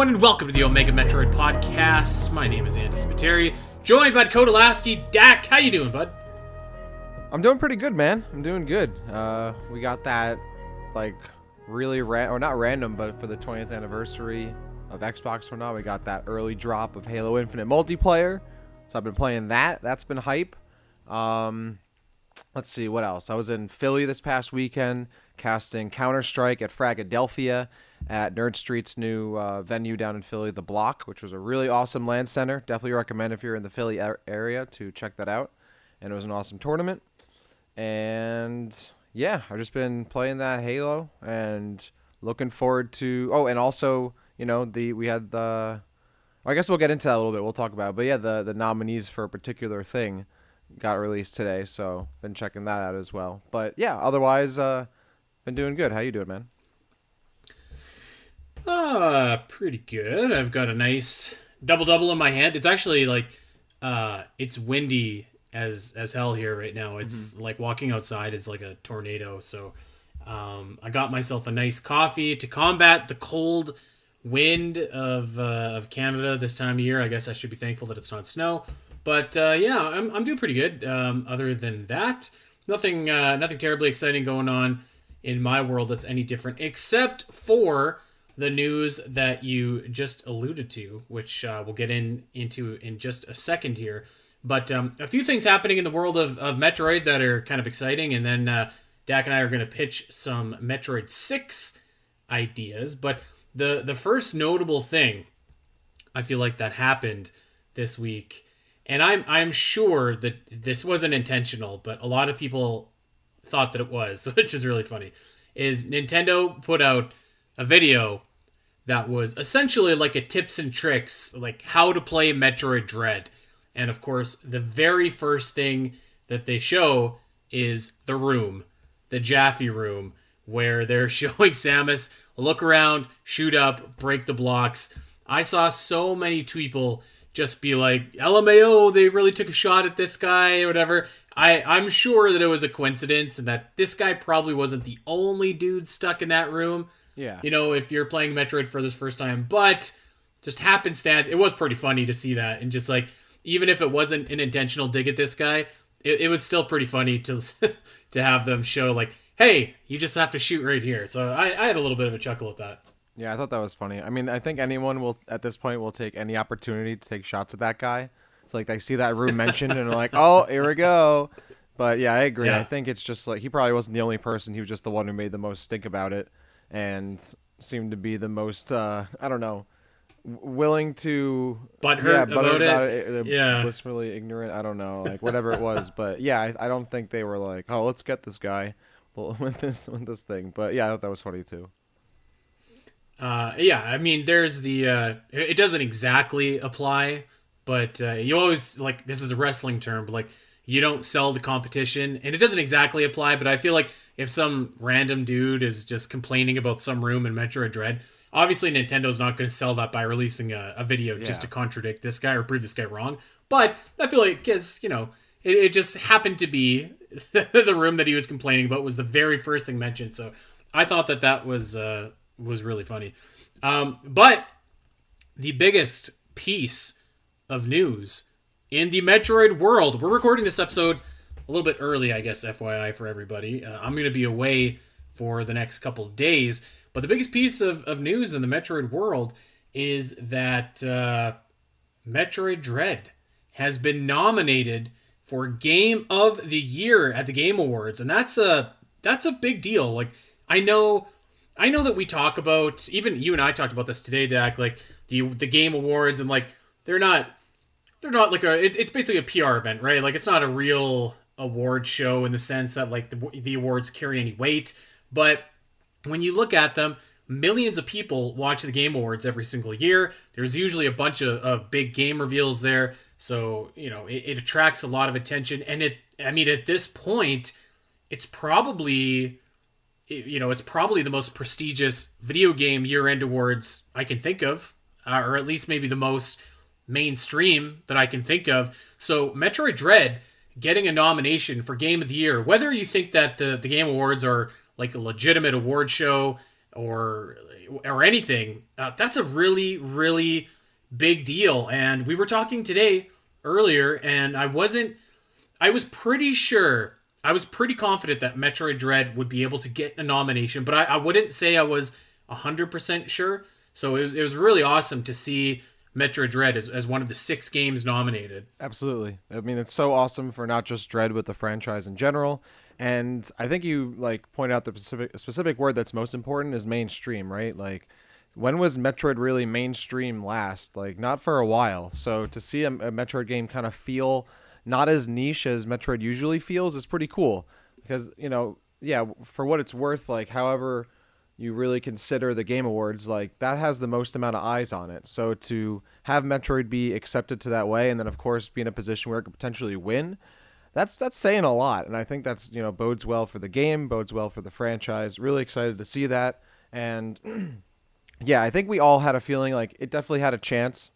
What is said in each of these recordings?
everyone, and welcome to the Omega Metroid Podcast. My name is Andy Spiteri, joined by Dakota Lasky. Dak, how you doing, bud? I'm doing pretty good, man. I'm doing good. We got that, really not random, but for the 20th anniversary of Xbox or not, we got that early drop of Halo Infinite multiplayer. So I've been playing that. That's been hype. Let's see, what else? I was in Philly this past weekend, casting Counter-Strike at Fragadelphia at Nerd Street's new venue down in Philly, The Block, which was a really awesome LAN center. Definitely recommend if you're in the Philly area to check that out. And it was an awesome tournament. And yeah, I've just been playing that Halo and looking forward to... Oh, and also, you know, we had the... I guess we'll get into that a little bit. We'll talk about it. But yeah, the nominees for a particular thing got released today, so been checking that out as well. But yeah, otherwise, been doing good. How you doing, man? Pretty good. I've got a nice double-double in my hand. It's actually it's windy as hell here right now. It's like walking outside is like a tornado. So I got myself a nice coffee to combat the cold wind of Canada this time of year. I guess I should be thankful that it's not snow. But yeah, I'm doing pretty good. Other than that, nothing terribly exciting going on in my world that's any different, except for the news that you just alluded to, which we'll get into in just a second here. But a few things happening in the world of Metroid that are kind of exciting, and then Dak and I are going to pitch some Metroid 6 ideas. But the first notable thing I feel like that happened this week, and I'm sure that this wasn't intentional, but a lot of people thought that it was, which is really funny, is Nintendo put out a video that was essentially like a tips and tricks, like how to play Metroid Dread. And of course, the very first thing that they show is the room, the Jaffe room, where they're showing Samus look around, shoot up, break the blocks. I saw so many people just be like, LMAO, they really took a shot at this guy or whatever. I'm sure that it was a coincidence and that this guy probably wasn't the only dude stuck in that room. Yeah. You know, if you're playing Metroid for this first time. But just happenstance, it was pretty funny to see that. And just like, even if it wasn't an intentional dig at this guy, it was still pretty funny to to have them show like, hey, you just have to shoot right here. So I had a little bit of a chuckle at that. Yeah, I thought that was funny. I mean, I think anyone will, at this point, will take any opportunity to take shots at that guy. It's like they see that room mentioned and they're like, oh, here we go. But yeah, I agree. Yeah. I think it's just like he probably wasn't the only person. He was just the one who made the most stink about it and seemed to be the most, I don't know, willing to... Butthurt about it. Yeah. Blissfully ignorant. I don't know, like whatever it was. But yeah, I don't think they were like, oh, let's get this guy with this thing. But yeah, I thought that was funny too. Yeah, I mean, there's the... it doesn't exactly apply, but you always, like, this is a wrestling term, but, like, you don't sell the competition, and it doesn't exactly apply, but I feel like if some random dude is just complaining about some room in Metroid Dread, obviously Nintendo's not going to sell that by releasing a video just to contradict this guy or prove this guy wrong, but I feel like, because, you know, it just happened to be the room that he was complaining about was the very first thing mentioned, so I thought that was really funny. But the biggest piece of news in the Metroid world, we're recording this episode a little bit early, I guess, FYI for everybody. I'm going to be away for the next couple of days, but the biggest piece of news in the Metroid world is that Metroid Dread has been nominated for Game of the Year at the Game Awards, and that's a big deal. Like, I know that we talk about, even you and I talked about this today, Dak, like the Game Awards, and like they're not like it's basically a PR event, right? Like, it's not a real award show in the sense that like the awards carry any weight, but when you look at them, millions of people watch the Game Awards every single year. There's usually a bunch of big game reveals there, so you know it attracts a lot of attention. And at this point, it's probably the most prestigious video game year-end awards I can think of, or at least maybe the most mainstream that I can think of. So Metroid Dread getting a nomination for Game of the Year, whether you think that the Game Awards are like a legitimate award show or or anything, that's a really, really big deal. And we were talking today earlier, and I was pretty sure, I was pretty confident that Metroid Dread would be able to get a nomination, but I wouldn't say I was 100% sure. So it was really awesome to see Metroid Dread as one of the 6 games nominated. Absolutely. I mean, it's so awesome for not just Dread, but the franchise in general. And I think you like point out the specific word that's most important is mainstream, right? Like, when was Metroid really mainstream last? Like, not for a while. So to see a Metroid game kind of feel not as niche as Metroid usually feels is pretty cool. Because, yeah, for what it's worth, like, however you really consider the Game Awards, like, that has the most amount of eyes on it. So to have Metroid be accepted to that way, and then of course be in a position where it could potentially win, that's saying a lot. And I think that's bodes well for the game, bodes well for the franchise. Really excited to see that. And yeah, I think we all had a feeling like it definitely had a chance.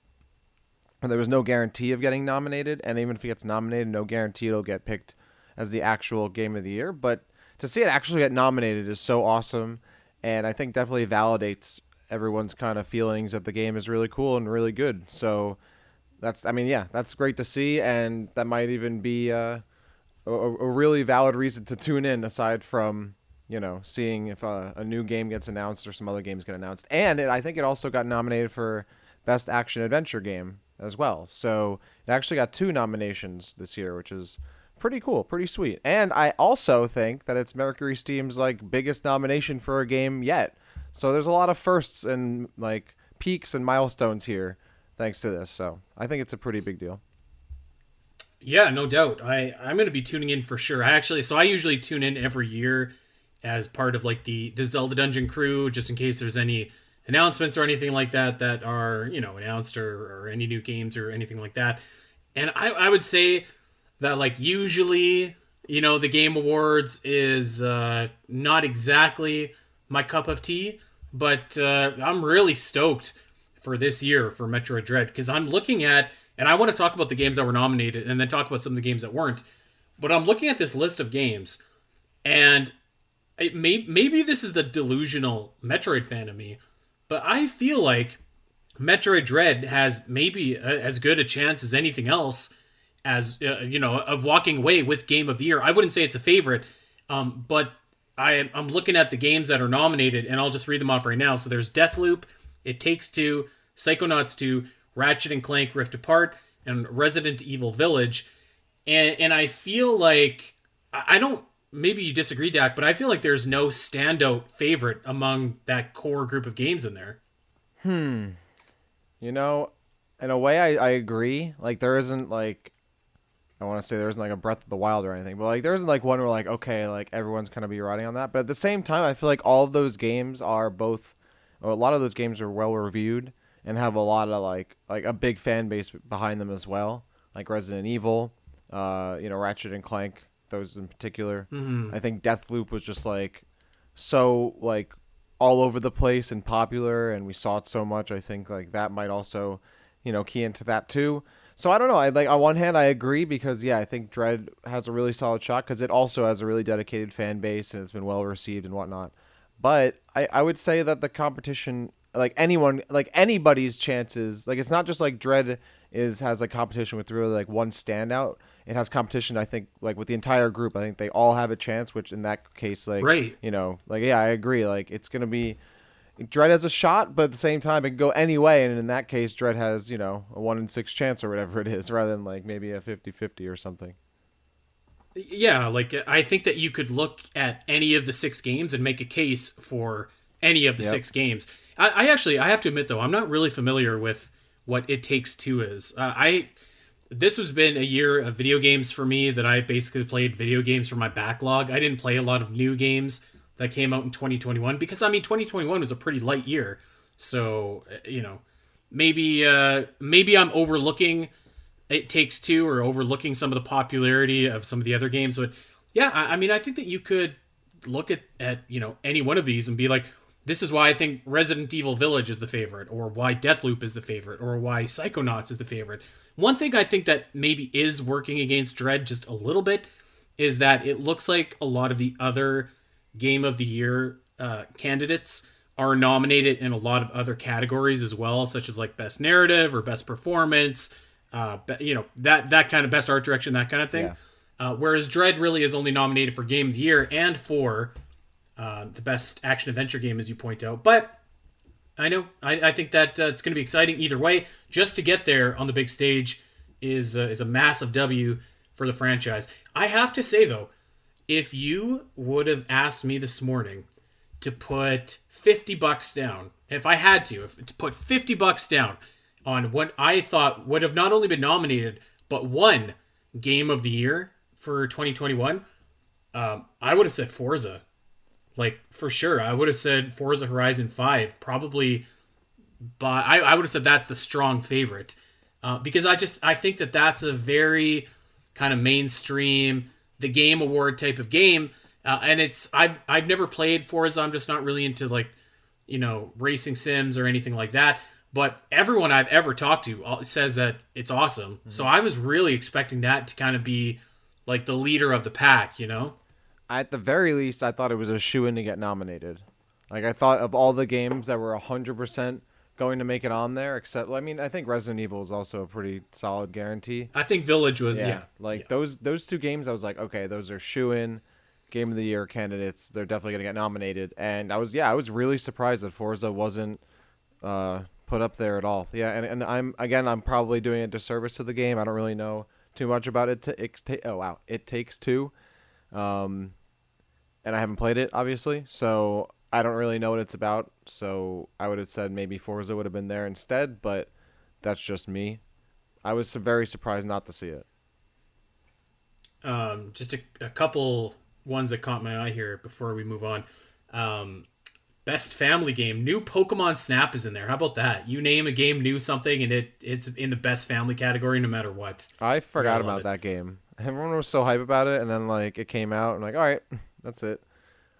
And there was no guarantee of getting nominated, and even if it gets nominated, no guarantee it'll get picked as the actual game of the year. But to see it actually get nominated is so awesome, and I think definitely validates everyone's kind of feelings that the game is really cool and really good. So I mean, yeah, that's great to see, and that might even be a really valid reason to tune in, aside from seeing if a new game gets announced or some other games get announced. And I think it also got nominated for Best Action Adventure Game as well. So it actually got 2 nominations this year, which is pretty cool, pretty sweet. And I also think that it's Mercury Steam's like biggest nomination for a game yet. So there's a lot of firsts and like peaks and milestones here thanks to this. So I think it's a pretty big deal. Yeah, no doubt. I'm going to be tuning in for sure. I usually tune in every year as part of like the Zelda Dungeon crew, just in case there's any announcements or anything like that that are announced, or any new games or anything like that. And I would say that like usually the Game Awards is not exactly my cup of tea, but I'm really stoked for this year for Metroid Dread, because I'm looking at, and I want to talk about the games that were nominated and then talk about some of the games that weren't. But I'm looking at this list of games, and maybe this is the delusional Metroid fan of me, but I feel like Metroid Dread has maybe as good a chance as anything else as of walking away with Game of the Year. I wouldn't say it's a favorite, but I'm looking at the games that are nominated, and I'll just read them off right now. So there's Deathloop, It Takes Two, Psychonauts 2, Ratchet and Clank Rift Apart, and Resident Evil Village. And I feel like I don't. Maybe you disagree, Dak, but I feel like there's no standout favorite among that core group of games in there. You know, in a way, I agree. Like, there isn't like, I want to say there isn't like a Breath of the Wild or anything, but like there isn't like one where like, okay, like everyone's kind of be riding on that. But at the same time, I feel like all of those games are both, or a lot of those games are well reviewed and have a lot of like a big fan base behind them as well. Like Resident Evil, Ratchet and Clank, those in particular. I think Deathloop was just like so like all over the place and popular, and we saw it so much. I think like that might also, key into that too. So I don't know. I like on one hand I agree, because yeah, I think Dread has a really solid shot because it also has a really dedicated fan base and it's been well received and whatnot. But I would say that the competition, like anyone, like anybody's chances, like it's not just like Dread has like competition with really like one standout. It has competition, I think, like with the entire group. I think they all have a chance, which in that case, like, Right. like, yeah, I agree. Like, it's going to be, Dread has a shot, but at the same time, it can go any way. And in that case, Dread has, a 1 in 6 chance or whatever it is, rather than like maybe a 50-50 or something. Yeah, like I think that you could look at any of the 6 games and make a case for any of the Yep. 6 games. I have to admit though, I'm not really familiar with what It Takes Two is. This has been a year of video games for me that I basically played video games from my backlog. I didn't play a lot of new games that came out in 2021, because I mean 2021 was a pretty light year. So, maybe I'm overlooking It Takes Two, or overlooking some of the popularity of some of the other games. But yeah, I mean, I think that you could look at any one of these and be like, this is why I think Resident Evil Village is the favorite, or why Deathloop is the favorite, or why Psychonauts is the favorite. One thing I think that maybe is working against Dread just a little bit is that it looks like a lot of the other Game of the Year candidates are nominated in a lot of other categories as well, such as like best narrative or best performance, that kind of best art direction, that kind of thing. Yeah. Whereas Dread really is only nominated for Game of the Year and for the best action adventure game, as you point out. But I know I think that it's going to be exciting either way. Just to get there on the big stage is a massive W for the franchise. I have to say though, if you would have asked me this morning to put $50 down, if I had to put $50 down on what I thought would have not only been nominated but won Game of the Year for 2021, I would have said Forza. Like, for sure, I would have said Forza Horizon 5, probably. But I would have said that's the strong favorite, because I think that that's a very kind of mainstream, the Game Award type of game, and I've never played Forza. I'm just not really into like, racing sims or anything like that. But everyone I've ever talked to says that it's awesome. Mm-hmm. So I was really expecting that to kind of be like the leader of the pack. At the very least, I thought it was a shoo-in to get nominated. Like, I thought of all the games that were 100% going to make it on there, except, I mean, I think Resident Evil is also a pretty solid guarantee. I think Village was, yeah. Those two games, I was like, okay, those are shoo-in Game of the Year candidates. They're definitely going to get nominated. And I was really surprised that Forza wasn't put up there at all. Yeah, and I'm probably doing a disservice to the game. I don't really know too much about it. It Takes Two. And I haven't played it, obviously, so I don't really know what it's about. So I would have said maybe Forza would have been there instead, but that's just me. I was very surprised not to see it. Just a couple ones that caught my eye here before we move on. Best family game, new Pokemon Snap is in there. How about that? You name a game, new something, and it's in the best family category no matter what. I forgot about that game. Everyone was so hype about it, and then like it came out, and like, all right, that's it.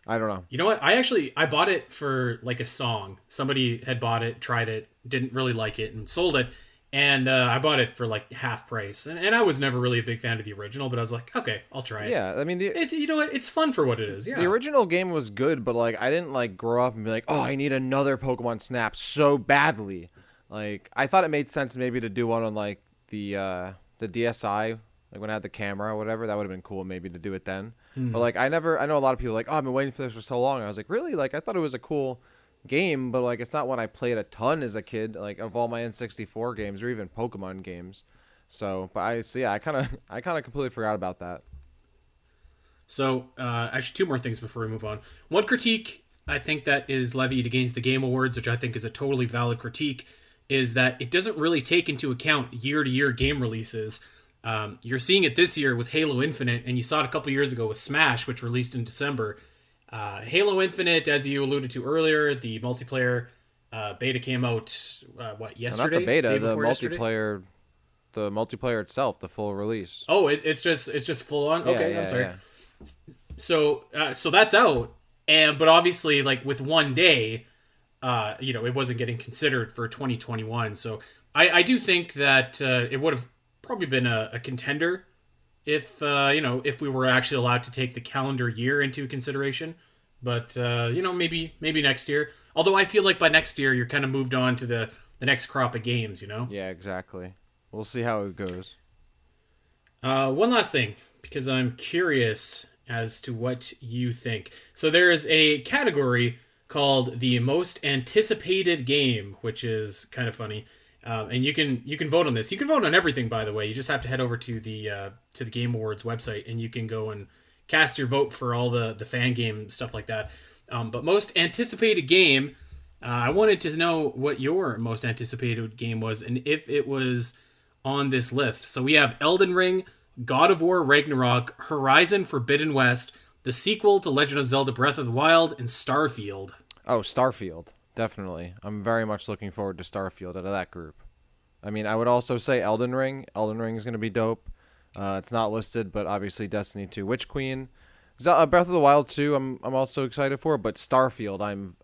I don't know. You know what? I bought it for like a song. Somebody had bought it, tried it, didn't really like it, and sold it. And I bought it for like half price. And I was never really a big fan of the original, but I was like, okay, I'll try it. Yeah, I mean, you know what? It's fun for what it is. Yeah. The original game was good, but like I didn't like grow up and be like, oh, I need another Pokemon Snap so badly. Like I thought it made sense maybe to do one on like the DSi. Like when I had the camera or whatever, that would have been cool maybe to do it then. But like I know a lot of people like, oh, I've been waiting for this for so long. And I was like, really? Like I thought it was a cool game, but like it's not one I played a ton as a kid, like of all my N64 games or even Pokemon games. So, but I kind of completely forgot about that. So, actually two more things before we move on. One critique I think that is levied against the Game Awards, which I think is a totally valid critique, is that it doesn't really take into account year-to-year game releases. You're seeing it this year with Halo Infinite, and you saw it a couple years ago with Smash, which released in December. Halo Infinite, as you alluded to earlier, the multiplayer beta came out, yesterday? Not the beta, the multiplayer. The multiplayer itself, the full release. Oh, it's just full on? Okay, yeah, I'm sorry. Yeah. So that's out, but obviously, like, with one day, it wasn't getting considered for 2021. So I do think that it would have probably been a contender if we were actually allowed to take the calendar year into consideration. But maybe next year. Although I feel like by next year you're kind of moved on to the next crop of games. Yeah, exactly. We'll see how it goes. One last thing, because I'm curious as to what you think. So there is a category called the most anticipated game, which is kind of funny. And you can vote on this. You can vote on everything, by the way. You just have to head over to the Game Awards website, and you can go and cast your vote for all the fan game stuff like that. But most anticipated game, I wanted to know what your most anticipated game was, and if it was on this list. So we have Elden Ring, God of War Ragnarok, Horizon Forbidden West, the sequel to Legend of Zelda Breath of the Wild, and Starfield. Oh, Starfield. Definitely. I'm very much looking forward to Starfield out of that group. I mean, I would also say Elden Ring. Elden Ring is going to be dope. It's not listed, but obviously Destiny 2 Witch Queen. Breath of the Wild 2, I'm also excited for, but Starfield, I mean,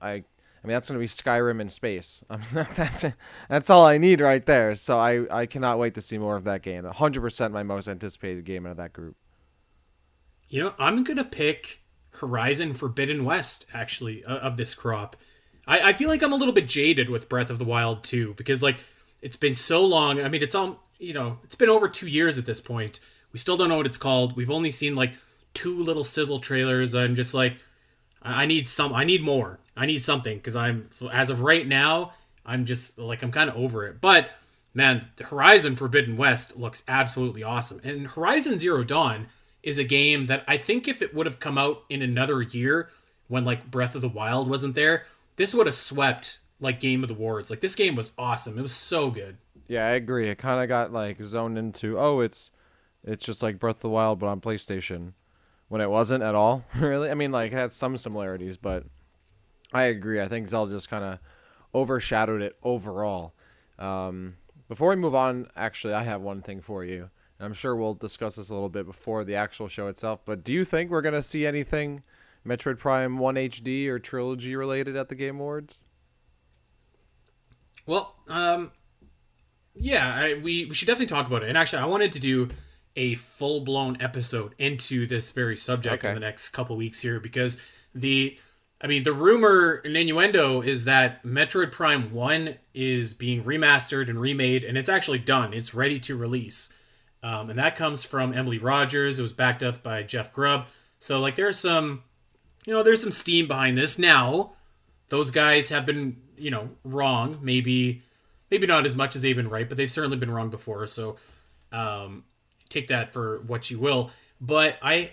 that's going to be Skyrim in space. I mean, that's all I need right there. So I cannot wait to see more of that game. 100% my most anticipated game out of that group. I'm going to pick Horizon Forbidden West, actually, of this crop. I feel like I'm a little bit jaded with Breath of the Wild too, because like it's been so long. I mean, it's all it's been over 2 years at this point. We still don't know what it's called. We've only seen like two little sizzle trailers. I'm just like, I need some. I need more. I need something because I'm as of right now, I'm just like I'm kind of over it. But man, the Horizon Forbidden West looks absolutely awesome, and Horizon Zero Dawn is a game that I think if it would have come out in another year when like Breath of the Wild wasn't there, this would have swept like Game of the Awards. Like this game was awesome. It was so good. Yeah, I agree. It kind of got like zoned into, oh, it's just like Breath of the Wild but on PlayStation when it wasn't at all. Really, I mean, like it had some similarities, but I agree. I think Zelda just kind of overshadowed it overall. Before we move on, actually, I have one thing for you. And I'm sure we'll discuss this a little bit before the actual show itself. But do you think we're gonna see anything Metroid Prime 1 HD or Trilogy related at the Game Awards? Well, yeah, we should definitely talk about it. And actually, I wanted to do a full blown episode into this very subject in Okay. the next couple weeks here because the rumor and innuendo is that Metroid Prime 1 is being remastered and remade, and it's actually done. It's ready to release. And that comes from Emily Rogers. It was backed up by Jeff Grubb. So, like, there's some steam behind this. Now, those guys have been, wrong. Maybe not as much as they've been right, but they've certainly been wrong before. So, um, take that for what you will. But I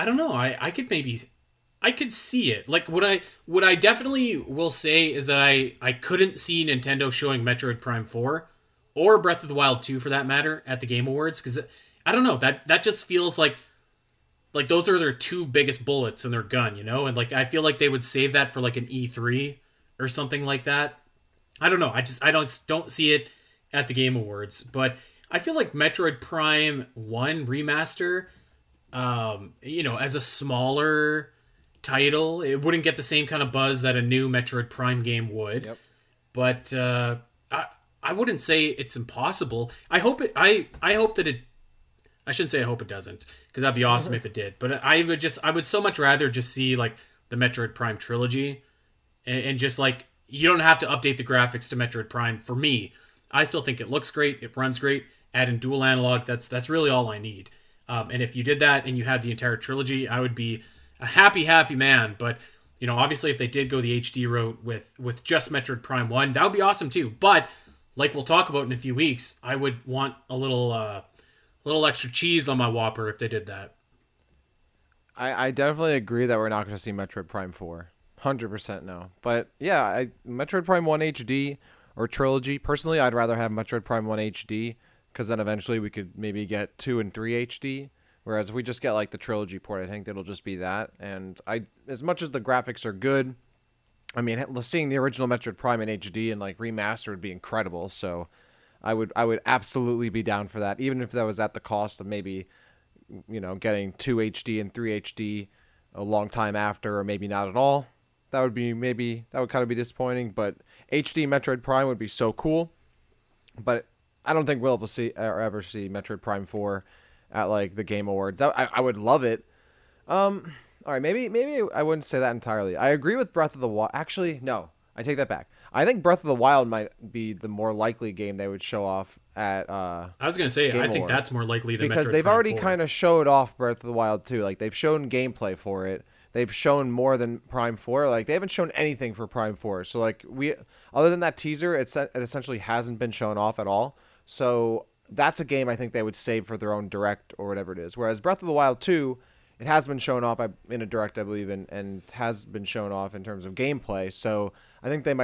don't know. I could see it. Like what I definitely will say is that I couldn't see Nintendo showing Metroid Prime 4 or Breath of the Wild 2 for that matter at the Game Awards cuz I don't know, that just feels like those are their two biggest bullets in their gun, And like I feel like they would save that for like an E3 or something like that. I don't know. I don't see it at the Game Awards, but I feel like Metroid Prime 1 remaster as a smaller title, it wouldn't get the same kind of buzz that a new Metroid Prime game would. Yep. But I wouldn't say it's impossible. I hope it. I hope that it. I shouldn't say I hope it doesn't because that'd be awesome if it did. But I would so much rather just see like the Metroid Prime trilogy and just like you don't have to update the graphics to Metroid Prime for me. I still think it looks great. It runs great. Add in dual analog. That's really all I need. And if you did that and you had the entire trilogy, I would be a happy man. But obviously, if they did go the HD route with just Metroid Prime 1, that would be awesome too. But like we'll talk about in a few weeks, I would want a little extra cheese on my Whopper if they did that. I definitely agree that we're not going to see Metroid Prime 4. 100% no. But yeah, Metroid Prime 1 HD or Trilogy, personally, I'd rather have Metroid Prime 1 HD because then eventually we could maybe get 2 and 3 HD. Whereas if we just get like the Trilogy port, I think it'll just be that. And as much as the graphics are good, I mean, seeing the original Metroid Prime in HD and like remaster would be incredible. So I would absolutely be down for that, even if that was at the cost of maybe getting 2 HD and 3 HD a long time after, or maybe not at all. That would kind of be disappointing. But HD Metroid Prime would be so cool. But I don't think we'll ever see Metroid Prime 4 at like the Game Awards. I would love it. All right, maybe I wouldn't say that entirely. I agree with Breath of the Wild. Actually, no, I take that back. I think Breath of the Wild might be the more likely game they would show off at I was gonna say Game I think Awards. that's more likely than Because Metroid they've Prime already 4. kind of showed off Breath of the Wild too. Like they've shown gameplay for it. They've shown more than Prime 4. Like they haven't shown anything for Prime 4. So like other than that teaser, it essentially hasn't been shown off at all. So that's a game I think they would save for their own direct or whatever it is. Whereas Breath of the Wild 2, it has been shown off in a direct, I believe, and has been shown off in terms of gameplay. So I think they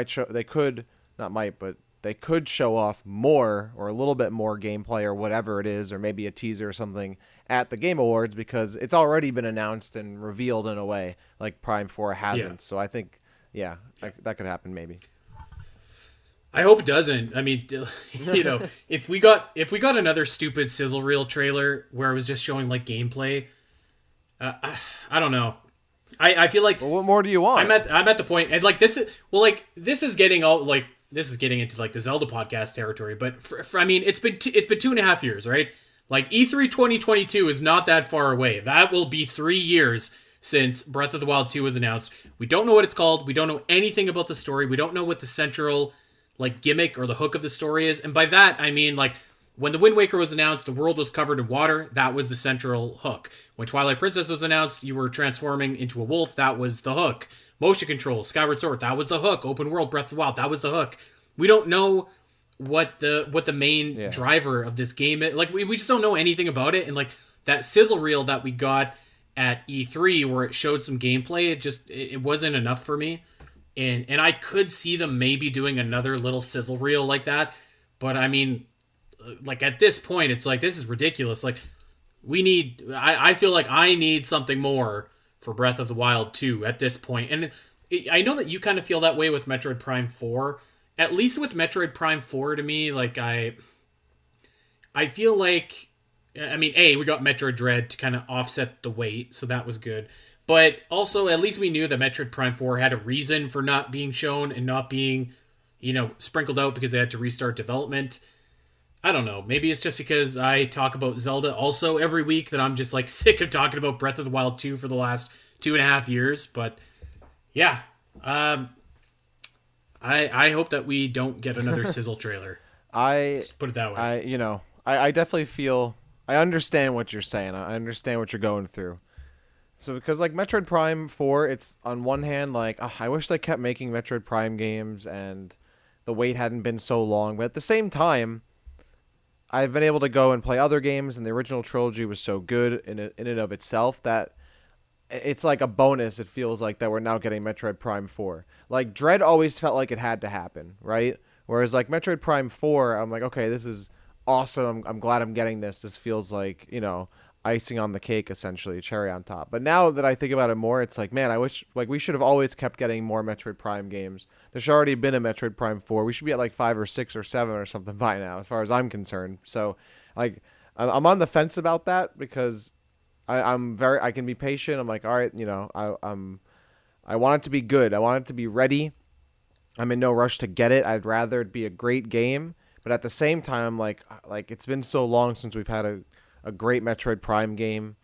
could show off more or a little bit more gameplay or whatever it is, or maybe a teaser or something at the Game Awards because it's already been announced and revealed in a way like Prime 4 hasn't. Yeah. So I think, that could happen maybe. I hope it doesn't. I mean, if we got another stupid sizzle reel trailer where it was just showing like gameplay, I don't know. I feel like Well, what more do you want? I'm at the point, and like this is getting into like the Zelda podcast territory. But I mean, it's been 2.5 years, right? Like E3 2022 is not that far away. That will be 3 years since Breath of the Wild 2 was announced. We don't know what it's called. We don't know anything about the story. We don't know what the central like gimmick or the hook of the story is. And by that, I mean like when the Wind Waker was announced, the world was covered in water. That was the central hook. When Twilight Princess was announced, you were transforming into a wolf. That was the hook. Motion control, Skyward Sword, that was the hook. Open world, Breath of the Wild, that was the hook. We don't know what the main driver of this game is. Like we just don't know anything about it. And like that sizzle reel that we got at E3 where it showed some gameplay, it wasn't enough for me. And I could see them maybe doing another little sizzle reel like that. But I mean, like at this point, it's like this is ridiculous. Like I feel like I need something more for Breath of the Wild 2 at this point. And I know that you kind of feel that way with Metroid Prime 4. At least with Metroid Prime 4 to me, like I feel like I mean, we got Metroid Dread to kind of offset the weight, so that was good. But also, at least we knew that Metroid Prime 4 had a reason for not being shown and not being, sprinkled out because they had to restart development. I don't know. Maybe it's just because I talk about Zelda also every week that I'm just like sick of talking about Breath of the Wild 2 for the last 2.5 years. But yeah, I hope that we don't get another sizzle trailer. Let's put it that way. I definitely feel I understand what you're saying. I understand what you're going through. So because like Metroid Prime 4, it's on one hand like I wish they kept making Metroid Prime games and the wait hadn't been so long, but at the same time, I've been able to go and play other games, and the original trilogy was so good in and of itself that it's like a bonus. It feels like that we're now getting Metroid Prime 4. Like Dread always felt like it had to happen, right? Whereas like Metroid Prime 4, I'm like, okay, this is awesome. I'm glad I'm getting this. This feels like, icing on the cake, essentially, cherry on top. But now that I think about it more, it's like, man, I wish like we should have always kept getting more Metroid Prime games. There's already been a Metroid Prime 4. We should be at like 5 or 6 or 7 or something by now, as far as I'm concerned. So, like, I'm on the fence about that because I can be patient. I'm like, all right, I want it to be good. I want it to be ready. I'm in no rush to get it. I'd rather it be a great game, but at the same time, like it's been so long since we've had a great Metroid Prime game,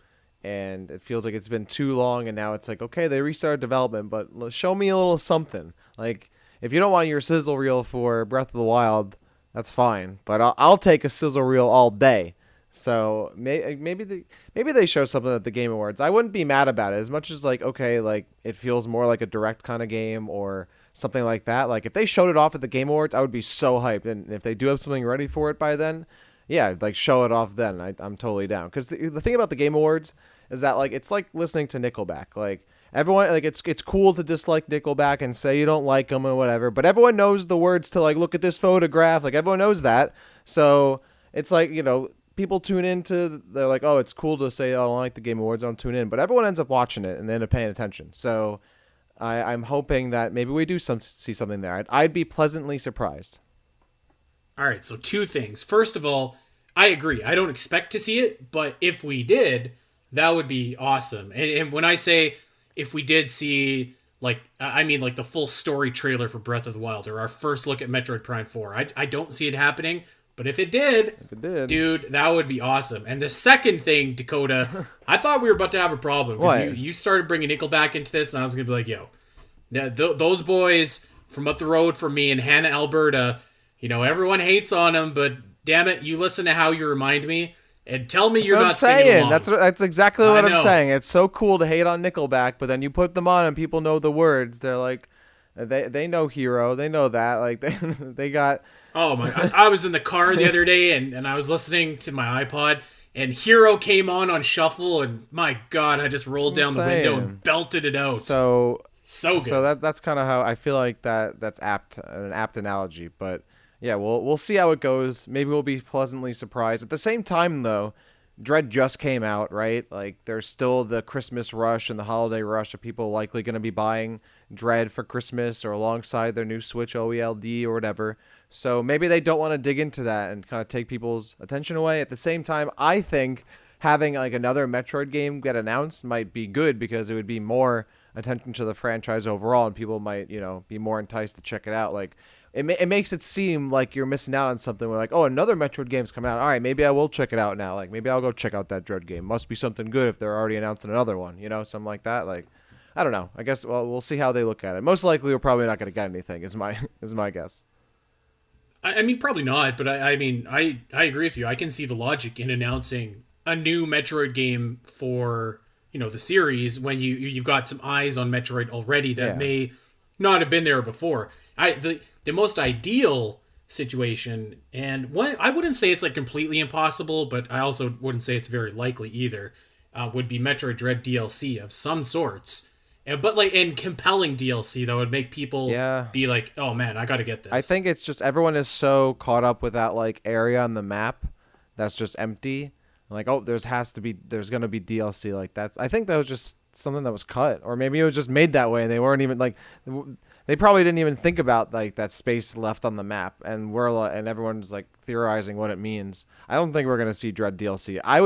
and it feels like it's been too long, and now it's like, okay, they restarted development, but show me a little something. Like, if you don't want your sizzle reel for Breath of the Wild, that's fine, but I'll take a sizzle reel all day. So maybe they show something at the Game Awards. I wouldn't be mad about it as much as like, okay, like it feels more like a direct kind of game or something like that. Like if they showed it off at the Game Awards, I would be so hyped. And if they do have something ready for it by then, yeah, like show it off then. I'm totally down. Because the thing about the Game Awards is that like it's like listening to Nickelback. Like everyone, like it's cool to dislike Nickelback and say you don't like them or whatever, but everyone knows the words to like look at this photograph. Like everyone knows that. So it's like people tune into. They're like, oh, it's cool to say, oh, I don't like the Game Awards. I don't tune in, but everyone ends up watching it and they end up paying attention. So I'm hoping that maybe we do see something there. I'd be pleasantly surprised. All right, so two things. First of all, I agree. I don't expect to see it, but if we did, that would be awesome. And when I say if we did see, like, I mean like the full story trailer for Breath of the Wild or our first look at Metroid Prime 4. I don't see it happening, but if it did, dude, that would be awesome. And the second thing, Dakota, I thought we were about to have a problem because you started bringing Nickelback into this, and I was going to be like, yo, those boys from up the road from me in Hannah, Alberta, everyone hates on them, but damn it, you listen to How You Remind Me and tell me you're not singing along. That's exactly what I'm saying. It's so cool to hate on Nickelback, but then you put them on and people know the words. They're like, they know Hero, they know that. Like they got. Oh my! I was in the car the other day and I was listening to my iPod and Hero came on shuffle and my God, I just rolled down the window and belted it out. So good. So that's kind of how I feel like that's an apt analogy, but. Yeah, we'll see how it goes. Maybe we'll be pleasantly surprised. At the same time, though, Dread just came out, right? Like, there's still the Christmas rush and the holiday rush of people likely going to be buying Dread for Christmas or alongside their new Switch OELD or whatever. So maybe they don't want to dig into that and kind of take people's attention away. At the same time, I think having like another Metroid game get announced might be good because it would be more attention to the franchise overall and people might, be more enticed to check it out. Like, it makes it seem like you're missing out on something. We're like, oh, another Metroid game's coming out. All right, maybe I will check it out now. Like maybe I'll go check out that Dread game. Must be something good if they're already announcing another one. Something like that. Like I don't know. I guess we'll see how they look at it. Most likely, we're probably not going to get anything. Is my is my guess. I mean, probably not, but I mean, I agree with you. I can see the logic in announcing a new Metroid game for the series when you've got some eyes on Metroid already that Yeah. may not have been there before. The most ideal situation, and one I wouldn't say it's like completely impossible, but I also wouldn't say it's very likely either. Would be Metroid Dread DLC of some sorts, but like in compelling DLC that would make people Yeah. be like, "Oh man, I got to get I this." think it's just everyone is so caught up with that like area on the map that's just empty. Like, oh, there's gonna be DLC like that's. I think that was just something that was cut, or maybe it was just made that way, and they weren't even like, they probably didn't even think about like that space left on the map, and and everyone's like theorizing what it means. I don't think we're gonna see Dread DLC. I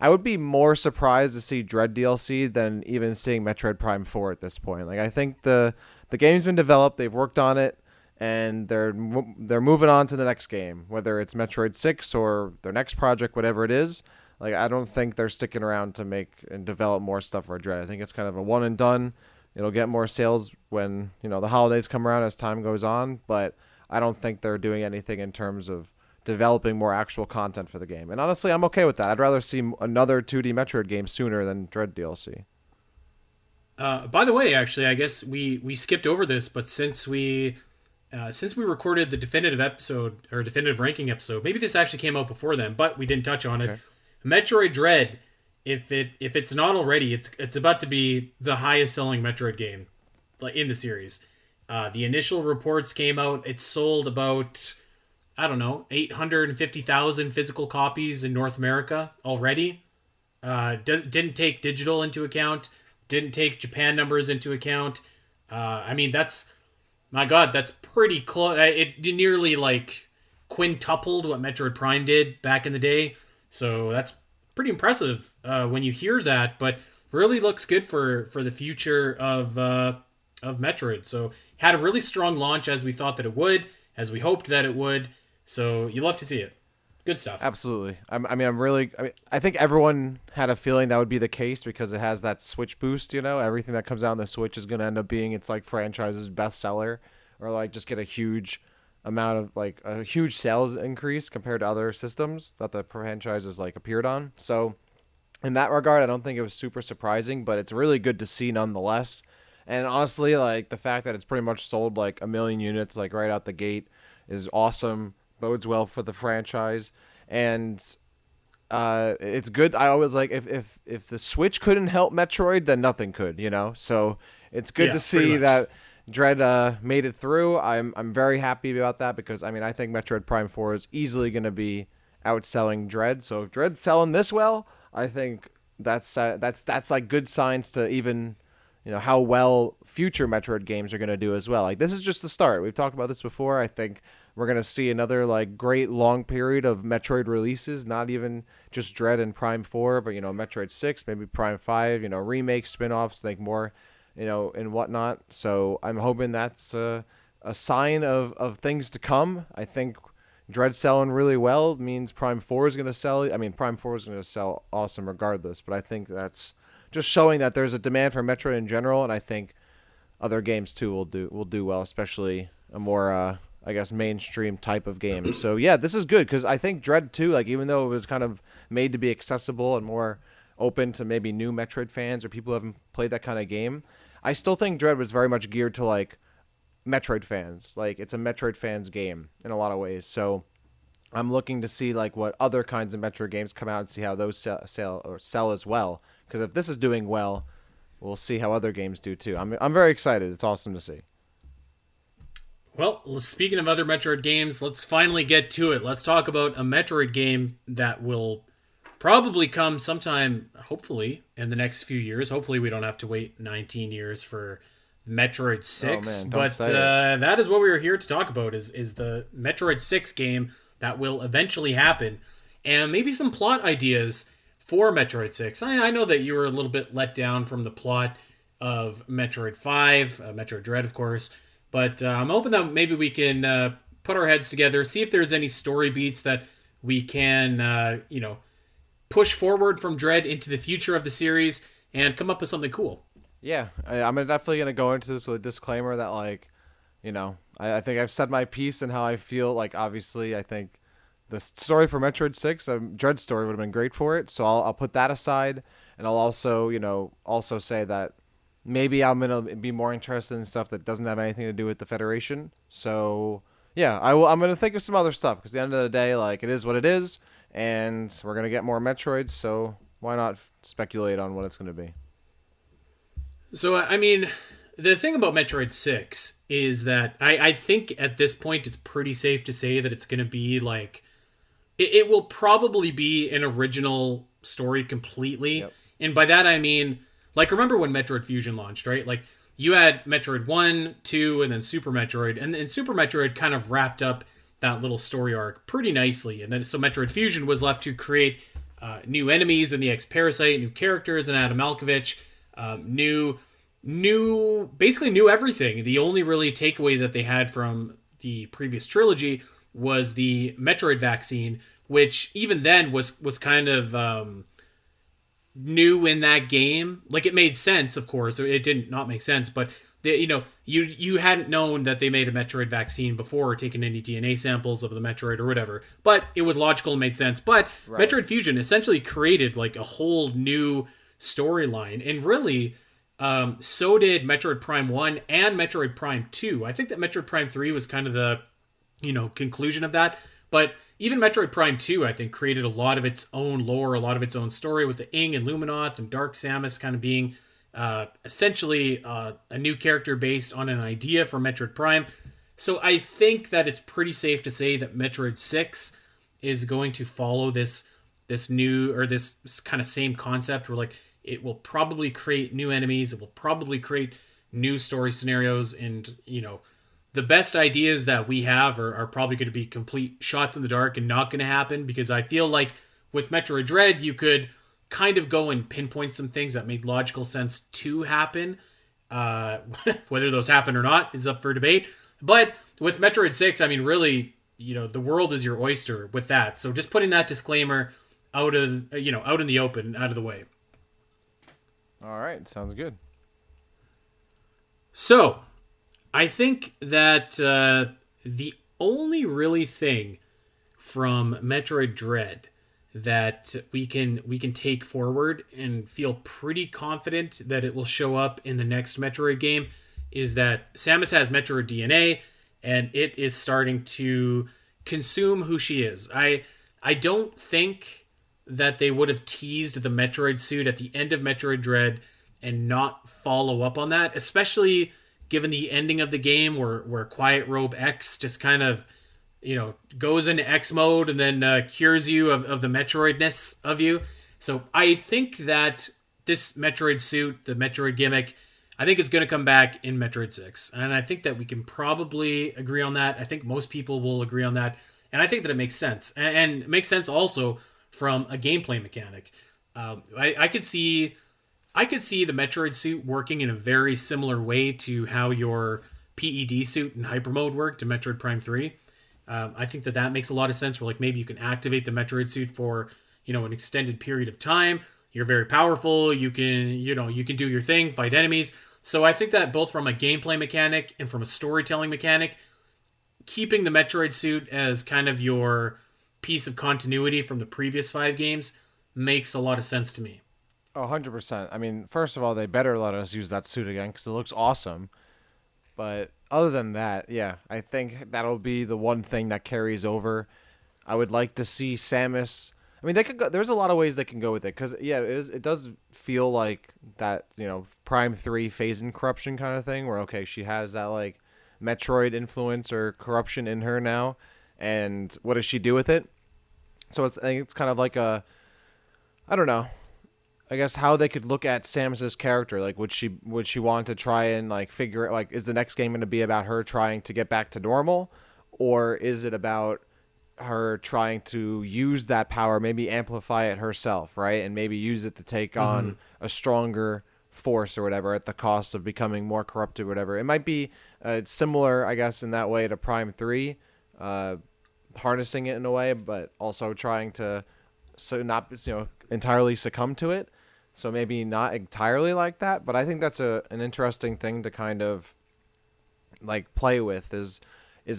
would be more surprised to see Dread DLC than even seeing Metroid Prime 4 at this point. Like, I think the game's been developed, they've worked on it, and they're moving on to the next game, whether it's Metroid 6 or their next project, whatever it is. Like I don't think they're sticking around to make and develop more stuff for Dread. I think it's kind of a one and done. It'll get more sales when the holidays come around as time goes on, but I don't think they're doing anything in terms of developing more actual content for the game. And honestly, I'm okay with that. I'd rather see another 2D Metroid game sooner than Dread DLC. By the way, actually, I guess we skipped over this, but since we recorded the definitive episode or definitive ranking episode, maybe this actually came out before then, but we didn't touch on it. Okay. Metroid Dread, if it's not already, it's about to be the highest selling Metroid game, like in the series. The initial reports came out; it sold about, I don't know, 850,000 physical copies in North America already. Didn't take digital into account. Didn't take Japan numbers into account. I mean, that's my God, that's pretty close. It nearly like quintupled what Metroid Prime did back in the day. So that's pretty impressive when you hear that. But really looks good for the future of Metroid. So had a really strong launch as we thought that it would, as we hoped that it would. So you love to see it. Good stuff. Absolutely. I think everyone had a feeling that would be the case because it has that Switch boost. Everything that comes out on the Switch is going to end up being its like franchise's bestseller, or like just get a huge amount of like a huge sales increase compared to other systems that the franchise has like appeared on. So in that regard, I don't think it was super surprising, but it's really good to see nonetheless. And honestly, like the fact that it's pretty much sold like a million units like right out the gate is awesome. Bodes well for the franchise, and it's good. I always like if the Switch couldn't help Metroid, then nothing could. So it's good to Yeah, pretty see much. that Dread made it through. I'm very happy about that because I think Metroid Prime 4 is easily going to be outselling Dread. So if Dread's selling this well, I think that's like good signs to even how well future Metroid games are going to do as well. Like this is just the start. We've talked about this before. I think we're going to see another like great long period of Metroid releases, not even just Dread and Prime 4, but Metroid 6, maybe Prime 5, remakes, spin-offs, like more, and whatnot. So I'm hoping that's a sign of things to come. I think Dread selling really well means Prime 4 is going to sell. I mean, Prime 4 is going to sell awesome regardless, but I think that's just showing that there's a demand for Metroid in general, and I think other games too will do well, especially a more I guess mainstream type of game. So yeah, this is good because I think Dread 2, like even though it was kind of made to be accessible and more open to maybe new Metroid fans or people who haven't played that kind of game, I still think Dread was very much geared to like Metroid fans. Like it's a Metroid fans game in a lot of ways. So I'm looking to see like what other kinds of Metroid games come out and see how those sell as well. Because if this is doing well, we'll see how other games do too. I'm very excited. It's awesome to see. Well, speaking of other Metroid games, let's finally get to it. Let's talk about a Metroid game that will probably come sometime, hopefully, in the next few years. Hopefully, we don't have to wait 19 years for Metroid Oh 6. man, don't But say it. that is what we are here to talk about is the Metroid 6 game that will eventually happen. And maybe some plot ideas for Metroid 6. I know that you were a little bit let down from the plot of Metroid 5, Metroid Dread, of course. But I'm hoping that maybe we can put our heads together, see if there's any story beats that we can, push forward from Dread into the future of the series and come up with something cool. Yeah, I'm definitely gonna go into this with a disclaimer that I think I've said my piece and how I feel. Like obviously, I think the story for Metroid Six, Dread story would have been great for it. So I'll put that aside, and I'll also also say that maybe I'm gonna be more interested in stuff that doesn't have anything to do with the Federation. So yeah, I'm gonna think of some other stuff because at the end of the day, like it is what it is, and we're gonna get more Metroids. So why not speculate on what it's gonna be? So, I mean, the thing about Metroid 6 is that I think at this point it's pretty safe to say that it's going to be like. It will probably be an original story completely. Yep. And by that I mean, like, remember when Metroid Fusion launched, right? Like, you had Metroid 1, 2, and then Super Metroid. And Super Metroid kind of wrapped up that little story arc pretty nicely. And then so Metroid Fusion was left to create new enemies in the X Parasite, new characters in Adam Malkovich, basically new everything. The only really takeaway that they had from the previous trilogy was the Metroid vaccine, which even then was kind of new in that game. Like, it made sense, of course. It didn't not make sense, but you hadn't known that they made a Metroid vaccine before or taken any DNA samples of the Metroid or whatever. But it was logical and made sense. But Right. Metroid Fusion essentially created like a whole new storyline, and really. So did Metroid Prime 1 and Metroid Prime 2. I think that Metroid Prime 3 was kind of the, conclusion of that. But even Metroid Prime 2, I think, created a lot of its own lore, a lot of its own story with the Ing and Luminoth and Dark Samus kind of being essentially a new character based on an idea for Metroid Prime. So I think that it's pretty safe to say that Metroid 6 is going to follow this new or this kind of same concept where like it will probably create new enemies, it will probably create new story scenarios, and the best ideas that we have are probably going to be complete shots in the dark and not going to happen, because I feel like with Metroid Dread you could kind of go and pinpoint some things that made logical sense to happen. uh, Whether those happen or not is up for debate. But with Metroid 6, I mean, really, the world is your oyster with that. So just putting that disclaimer out in the open, out of the way. All right, sounds good. So I think that the only really thing from Metroid Dread that we can take forward and feel pretty confident that it will show up in the next Metroid game is that Samus has Metroid DNA, and it is starting to consume who she is. I don't think that they would have teased the Metroid suit at the end of Metroid Dread and not follow up on that, especially given the ending of the game where Quiet Robe X just kind of goes into X mode and then cures you of the Metroidness of you. So I think that this Metroid suit, the Metroid gimmick, I think it's going to come back in Metroid 6. And I think that we can probably agree on that. I think most people will agree on that. And I think that it makes sense. And it makes sense also from a gameplay mechanic. I could see the Metroid suit working in a very similar way to how your PED suit in Hyper Mode worked in Metroid Prime 3. I think that makes a lot of sense. Where like maybe you can activate the Metroid suit for an extended period of time. You're very powerful. You can do your thing, fight enemies. So I think that both from a gameplay mechanic and from a storytelling mechanic, keeping the Metroid suit as kind of your piece of continuity from the previous 5 games makes a lot of sense to me. 100%. I mean, first of all, they better let us use that suit again because it looks awesome. But other than that, yeah, I think that'll be the one thing that carries over. I would like to see Samus. I mean, they could go. There's a lot of ways they can go with it because yeah, it does feel like that Prime 3 phase in corruption kind of thing where okay, she has that like Metroid influence or corruption in her now, and what does she do with it? So I think it's kind of like I don't know. I guess how they could look at Samus's character, like would she want to try and like figure like is the next game going to be about her trying to get back to normal, or is it about her trying to use that power, maybe amplify it herself, right, and maybe use it to take on a stronger force or whatever at the cost of becoming more corrupted, or whatever. It might be It's similar, I guess, in that way to Prime 3, uh, harnessing it in a way, but also trying to not entirely succumb to it. So maybe not entirely like that, but I think that's an interesting thing to kind of like play with. Is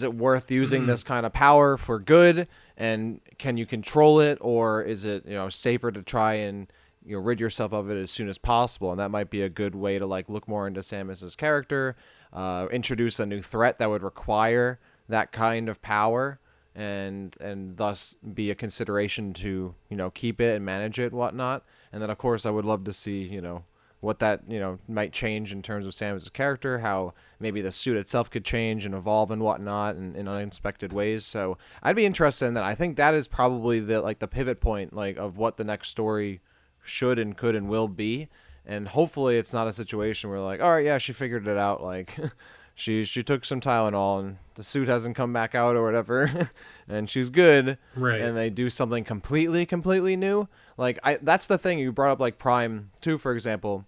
it worth using Mhm. this kind of power for good, and can you control it, or is it safer to try and rid yourself of it as soon as possible? And that might be a good way to like look more into Samus's character, introduce a new threat that would require that kind of power, and thus be a consideration to keep it and manage it and whatnot. And then of course I would love to see what that might change in terms of Samus's character, how maybe the suit itself could change and evolve and whatnot in unexpected ways. So I'd be interested in that. I think that is probably the pivot point like of what the next story should and could and will be. And hopefully it's not a situation where like, all right, yeah, she figured it out. Like she took some Tylenol and the suit hasn't come back out or whatever, and she's good. Right. And they do something completely new. Like that's the thing you brought up, like Prime 2, for example.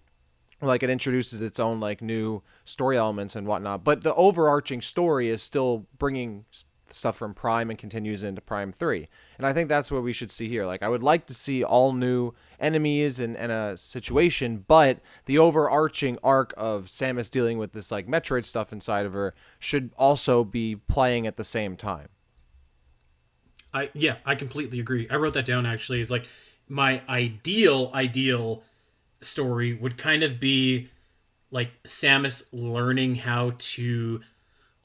Like it introduces its own like new story elements and whatnot, but the overarching story is still bringing stuff from Prime and continues into Prime 3. And I think that's what we should see here. Like I would like to see all new enemies and a situation, but the overarching arc of Samus dealing with this like Metroid stuff inside of her should also be playing at the same time. I completely agree. I wrote that down actually. Is like my ideal story would kind of be like Samus learning how to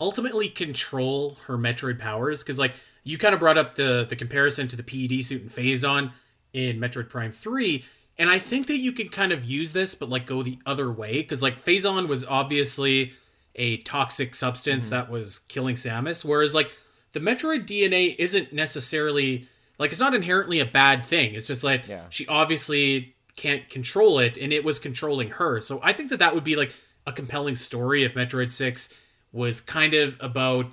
ultimately control her Metroid powers, because like you kind of brought up the comparison to the PED suit and Phazon in Metroid Prime 3, and I think that you could kind of use this but like go the other way, because like Phazon was obviously a toxic substance Mm-hmm. that was killing Samus, whereas like the Metroid DNA isn't necessarily like, it's not inherently a bad thing. It's just like Yeah. she obviously can't control it and it was controlling her. So I think that that would be like a compelling story if Metroid 6 was kind of about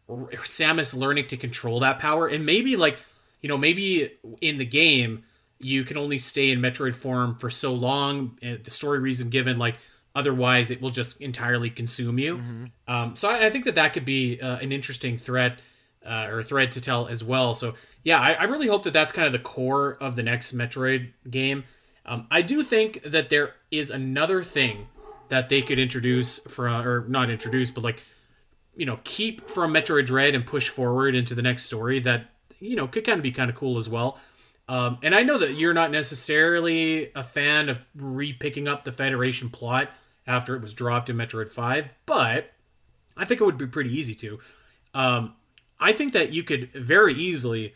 Samus learning to control that power. And maybe like, maybe in the game you can only stay in Metroid form for so long, the story reason given, like otherwise it will just entirely consume you. Mm-hmm. So I think that that could be an interesting threat, or thread to tell as well. So yeah, I really hope that that's kind of the core of the next Metroid game. I do think that there is another thing that they could introduce from, or not introduce, but like keep from Metroid Dread and push forward into the next story that could kind of be kind of cool as well. And I know that you're not necessarily a fan of re-picking up the Federation plot after it was dropped in Metroid 5, but I think it would be pretty easy to. Um, I think that you could very easily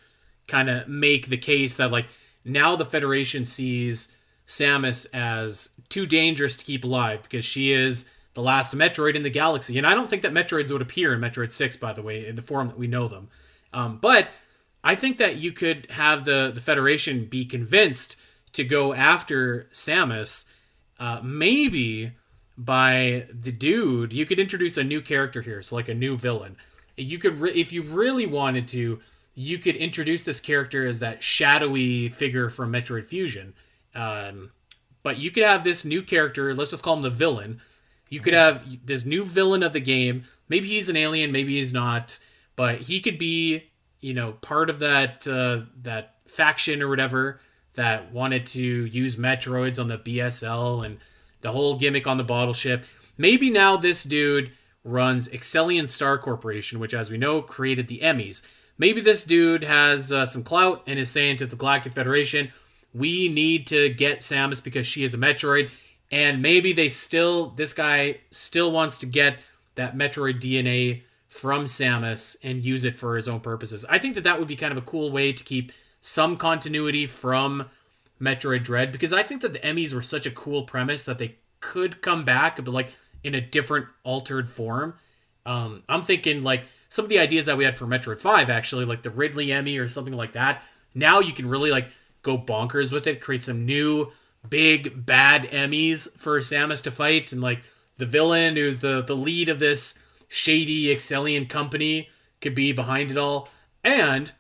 kind of make the case that like now the Federation sees Samus as too dangerous to keep alive because she is the last Metroid in the galaxy. And I don't think that Metroids would appear in Metroid 6, by the way, in the form that we know them. But I think that you could have the Federation be convinced to go after Samus, maybe by the dude. You could introduce a new character here, so like a new villain. You could, if you really wanted to, you could introduce this character as that shadowy figure from Metroid Fusion. Um, but you could have this new character. Let's just call him the villain. You could have this new villain of the game. Maybe he's an alien, maybe he's not, but he could be, part of that faction or whatever that wanted to use Metroids on the BSL and the whole gimmick on the bottle ship. Maybe now this dude runs Excellion Star Corporation, which, as we know, created the EMMIs. Maybe this dude has some clout and is saying to the Galactic Federation, we need to get Samus because she is a Metroid. And maybe this guy still wants to get that Metroid DNA from Samus and use it for his own purposes. I think that that would be kind of a cool way to keep some continuity from Metroid Dread, because I think that the Emmys were such a cool premise that they could come back, but like in a different altered form. I'm thinking like some of the ideas that we had for Metroid 5, actually, like the Ridley Emmy or something like that. Now you can really like go bonkers with it, create some new big bad Emmys for Samus to fight, and like the villain who's the lead of this shady Excellion company could be behind it all. And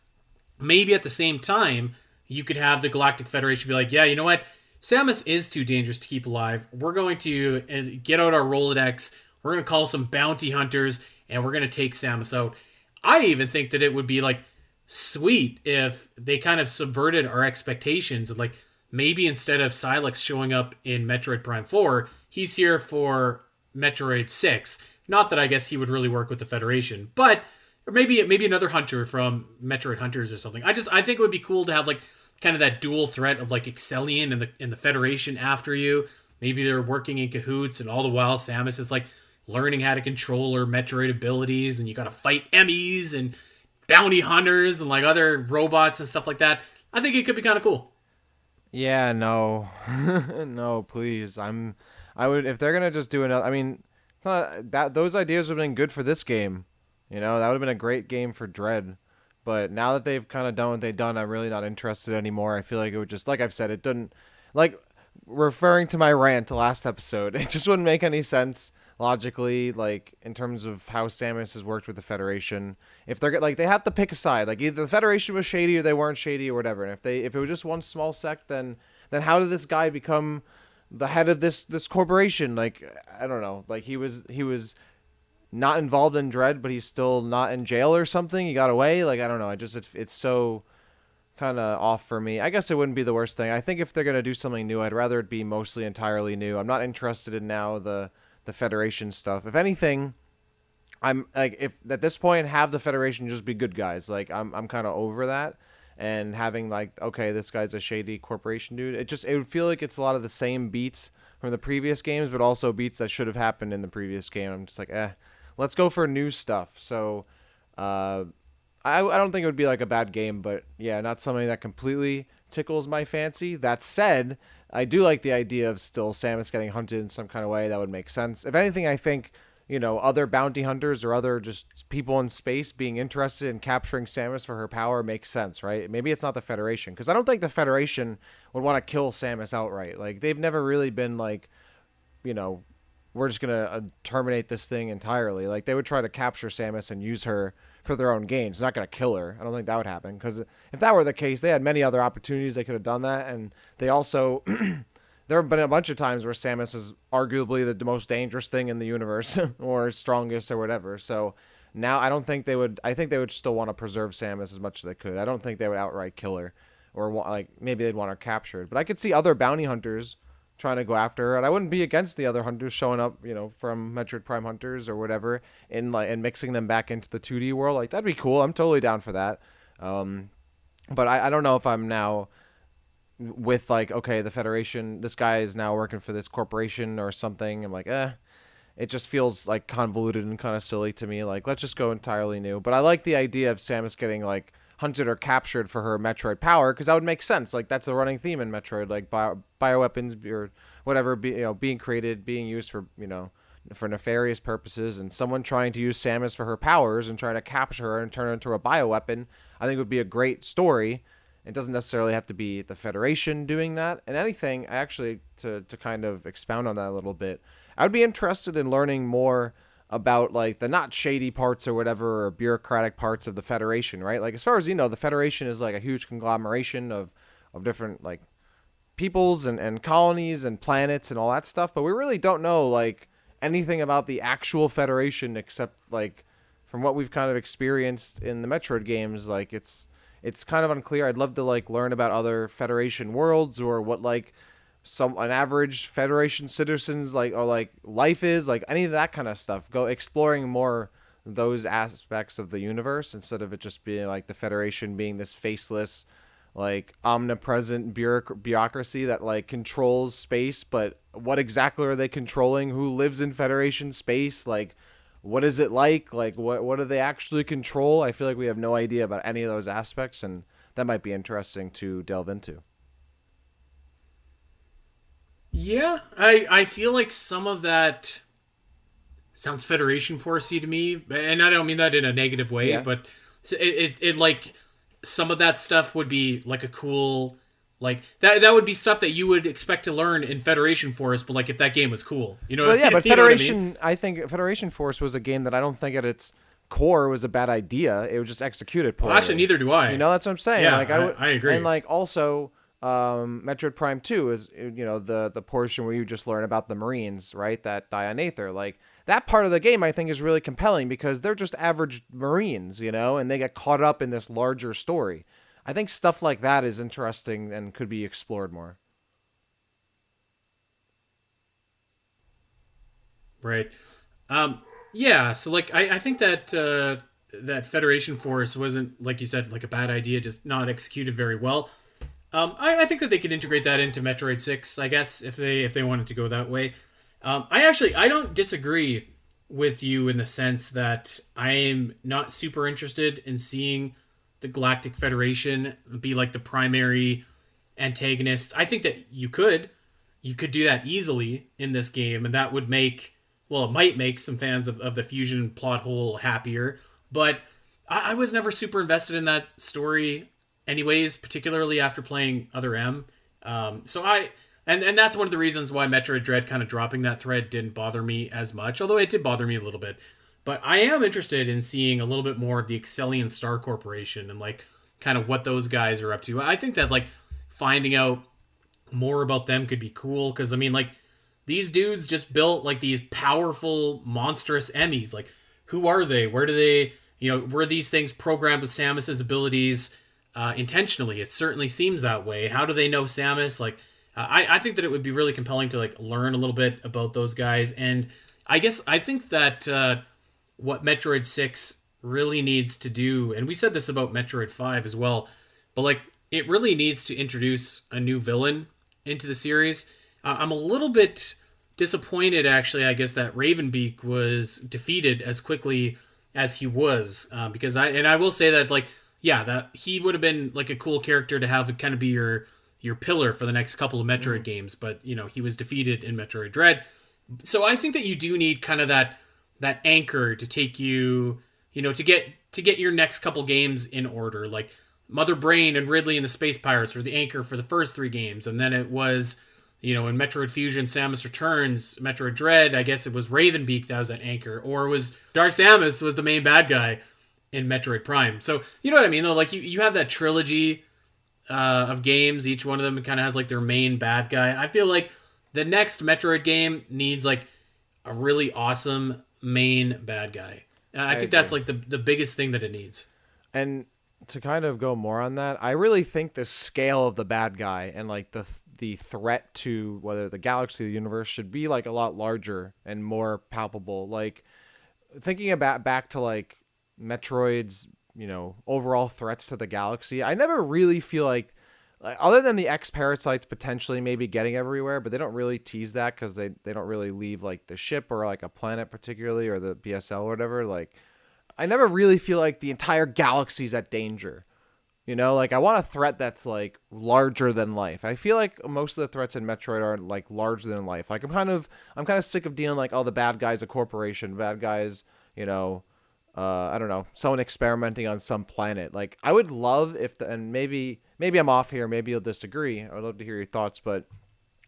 maybe at the same time, you could have the Galactic Federation be like, yeah, you know what? Samus is too dangerous to keep alive. We're going to get out our Rolodex. we're gonna call some bounty hunters and we're gonna take Samus out. I even think that it would be like sweet if they kind of subverted our expectations and like maybe instead of Silex showing up in Metroid Prime 4, he's here for Metroid 6. Not that I guess he would really work with the Federation, but or maybe another hunter from Metroid Hunters or something. I think it would be cool to have like kind of that dual threat of like Excellion and the Federation after you. Maybe they're working in cahoots, and all the while Samus is like learning how to control her Metroid abilities, and you got to fight EMMIs and bounty hunters and like other robots and stuff like that. I think it could be kind of cool. Yeah, no, no, please. I would if they're gonna just do another. I mean, it's not that those ideas would have been good for this game. You know, that would have been a great game for Dread. But now that they've kind of done what they've done, I'm really not interested anymore. I feel like it would just, like I've said, it didn't, like, referring to my rant last episode, it just wouldn't make any sense logically, like, in terms of how Samus has worked with the Federation. If they're, like, they have to pick a side. Like, either the Federation was shady or they weren't shady or whatever. And if it was just one small sect, then how did this guy become the head of this corporation? Like, I don't know. Like, he was not involved in Dread, but he's still not in jail or something. He got away. Like, I don't know. It's so kind of off for me. I guess it wouldn't be the worst thing. I think if they're gonna do something new, I'd rather it be mostly entirely new. I'm not interested in now the Federation stuff. If anything, I'm like if at this point have the Federation just be good guys. Like I'm kind of over that. And having like, okay, this guy's a shady corporation dude. It would feel like it's a lot of the same beats from the previous games, but also beats that should have happened in the previous game. I'm just like, let's go for new stuff. So, I don't think it would be like a bad game, but yeah, not something that completely tickles my fancy. That said, I do like the idea of still Samus getting hunted in some kind of way. That would make sense. If anything, I think, other bounty hunters or other just people in space being interested in capturing Samus for her power makes sense, right? Maybe it's not the Federation, because I don't think the Federation would want to kill Samus outright. Like, they've never really been like, you know, we're just going to terminate this thing entirely. Like, they would try to capture Samus and use her for their own gains. They're not going to kill her. I don't think that would happen, because if that were the case, they had many other opportunities they could have done that. And they also, there have been a bunch of times where Samus is arguably the most dangerous thing in the universe or strongest or whatever. So now I don't think they would, I think they would still want to preserve Samus as much as they could. I don't think they would outright kill her, or like maybe they'd want her captured. But I could see other bounty hunters trying to go after her, and I wouldn't be against the other hunters showing up, from Metroid Prime Hunters or whatever, and mixing them back into the 2D world. Like, that'd be cool. I'm totally down for that. But I don't know if I'm now with like, okay, the Federation, this guy is now working for this corporation or something. I'm like, it just feels like convoluted and kind of silly to me. Like, let's just go entirely new. But I like the idea of Samus getting like hunted or captured for her Metroid power, because that would make sense. Like, that's a running theme in Metroid, like bioweapons or whatever, being created, being used for, for nefarious purposes, and someone trying to use Samus for her powers and trying to capture her and turn her into a bioweapon, I think would be a great story. It doesn't necessarily have to be the Federation doing that. And anything, actually, to kind of expound on that a little bit, I would be interested in learning more about like the not shady parts or whatever, or bureaucratic parts of the Federation, right? Like, as far as the Federation is like a huge conglomeration of different like peoples and colonies and planets and all that stuff, but we really don't know like anything about the actual Federation, except like from what we've kind of experienced in the Metroid games. Like, it's kind of unclear. I'd love to like learn about other Federation worlds, or what like an average Federation citizens like, or like life is like, any of that kind of stuff. Go exploring more those aspects of the universe, instead of it just being like the Federation being this faceless, like omnipresent bureaucracy that like controls space. But what exactly are they controlling? Who lives in Federation space? Like, what is it like? Like, what do they actually control? I feel like we have no idea about any of those aspects, and that might be interesting to delve into. Yeah, I feel like some of that sounds Federation Forcey to me, and I don't mean that in a negative way, Yeah. but it like some of that stuff would be like a cool, like that would be stuff that you would expect to learn in Federation Force, but like if that game was cool, Well, yeah, but you know what I mean? Federation, I think Federation Force was a game that I don't think at its core was a bad idea. It was just executed Well, poorly. actually, neither do I. That's what I'm saying. Yeah, Like, I agree. and like also, Metroid Prime 2 is, the portion where you just learn about the Marines, right, that die on Aether. Like, that part of the game I think is really compelling because they're just average Marines, and they get caught up in this larger story. I think stuff like that is interesting and could be explored more. Right. Um, yeah. So like, I think that that Federation Force wasn't, like you said, like a bad idea, just not executed very well. I think that they could integrate that into Metroid Six, I guess, if they wanted to go that way. I don't disagree with you in the sense that I'm not super interested in seeing the Galactic Federation be like the primary antagonists. I think that you could do that easily in this game, and that would make, well, it might make some fans of the fusion plot hole happier. But I was never super invested in that story, anyways, particularly after playing Other M. So I and that's one of the reasons why Metroid Dread kind of dropping that thread didn't bother me as much, although it did bother me a little bit. But I am interested in seeing a little bit more of the Excellion Star Corporation and like kind of what those guys are up to. I think that like finding out more about them could be cool because I mean, like, these dudes just built like these powerful, monstrous EMMIs. Like, who are they? Where do they? Were these things programmed with Samus's abilities intentionally? It certainly seems that way. How do they know Samus? Like, I think that it would be really compelling to like learn a little bit about those guys. And I think that what Metroid Six really needs to do, and we said this about Metroid Five as well, but like it really needs to introduce a new villain into the series. I'm a little bit disappointed, actually, I guess, that Ravenbeak was defeated as quickly as he was, because I will say that, like, yeah, that he would have been like a cool character to have kind of be your pillar for the next couple of Metroid games, but he was defeated in Metroid Dread. So I think that you do need kind of that anchor to take you, to get your next couple games in order. Like, Mother Brain and Ridley and the Space Pirates were the anchor for the first three games, and then it was, in Metroid Fusion, Samus Returns, Metroid Dread, I guess it was Ravenbeak that was that anchor, or it was Dark Samus was the main bad guy in Metroid Prime. So you know what I mean, though. Like, you have that trilogy of games. Each one of them kind of has like their main bad guy. I feel like the next Metroid game needs like a really awesome main bad guy. I I think that's agree. like the biggest thing that it needs. And to kind of go more on that, I really think the scale of the bad guy and like the threat to whether the galaxy or the universe should be like a lot larger and more palpable. Like, thinking about back to like Metroid's, overall threats to the galaxy, I never really feel like other than the X parasites potentially maybe getting everywhere, but they don't really tease that because they don't really leave like the ship or like a planet particularly or the BSL or whatever. Like, I never really feel like the entire galaxy's at danger. Like, I want a threat that's like larger than life. I feel like most of the threats in Metroid are like larger than life. Like, I'm kind of sick of dealing like, oh, the bad guy's a corporation, bad guys, I don't know, someone experimenting on some planet. Like, I would love if and maybe I'm off here, maybe you'll disagree. I would love to hear your thoughts, but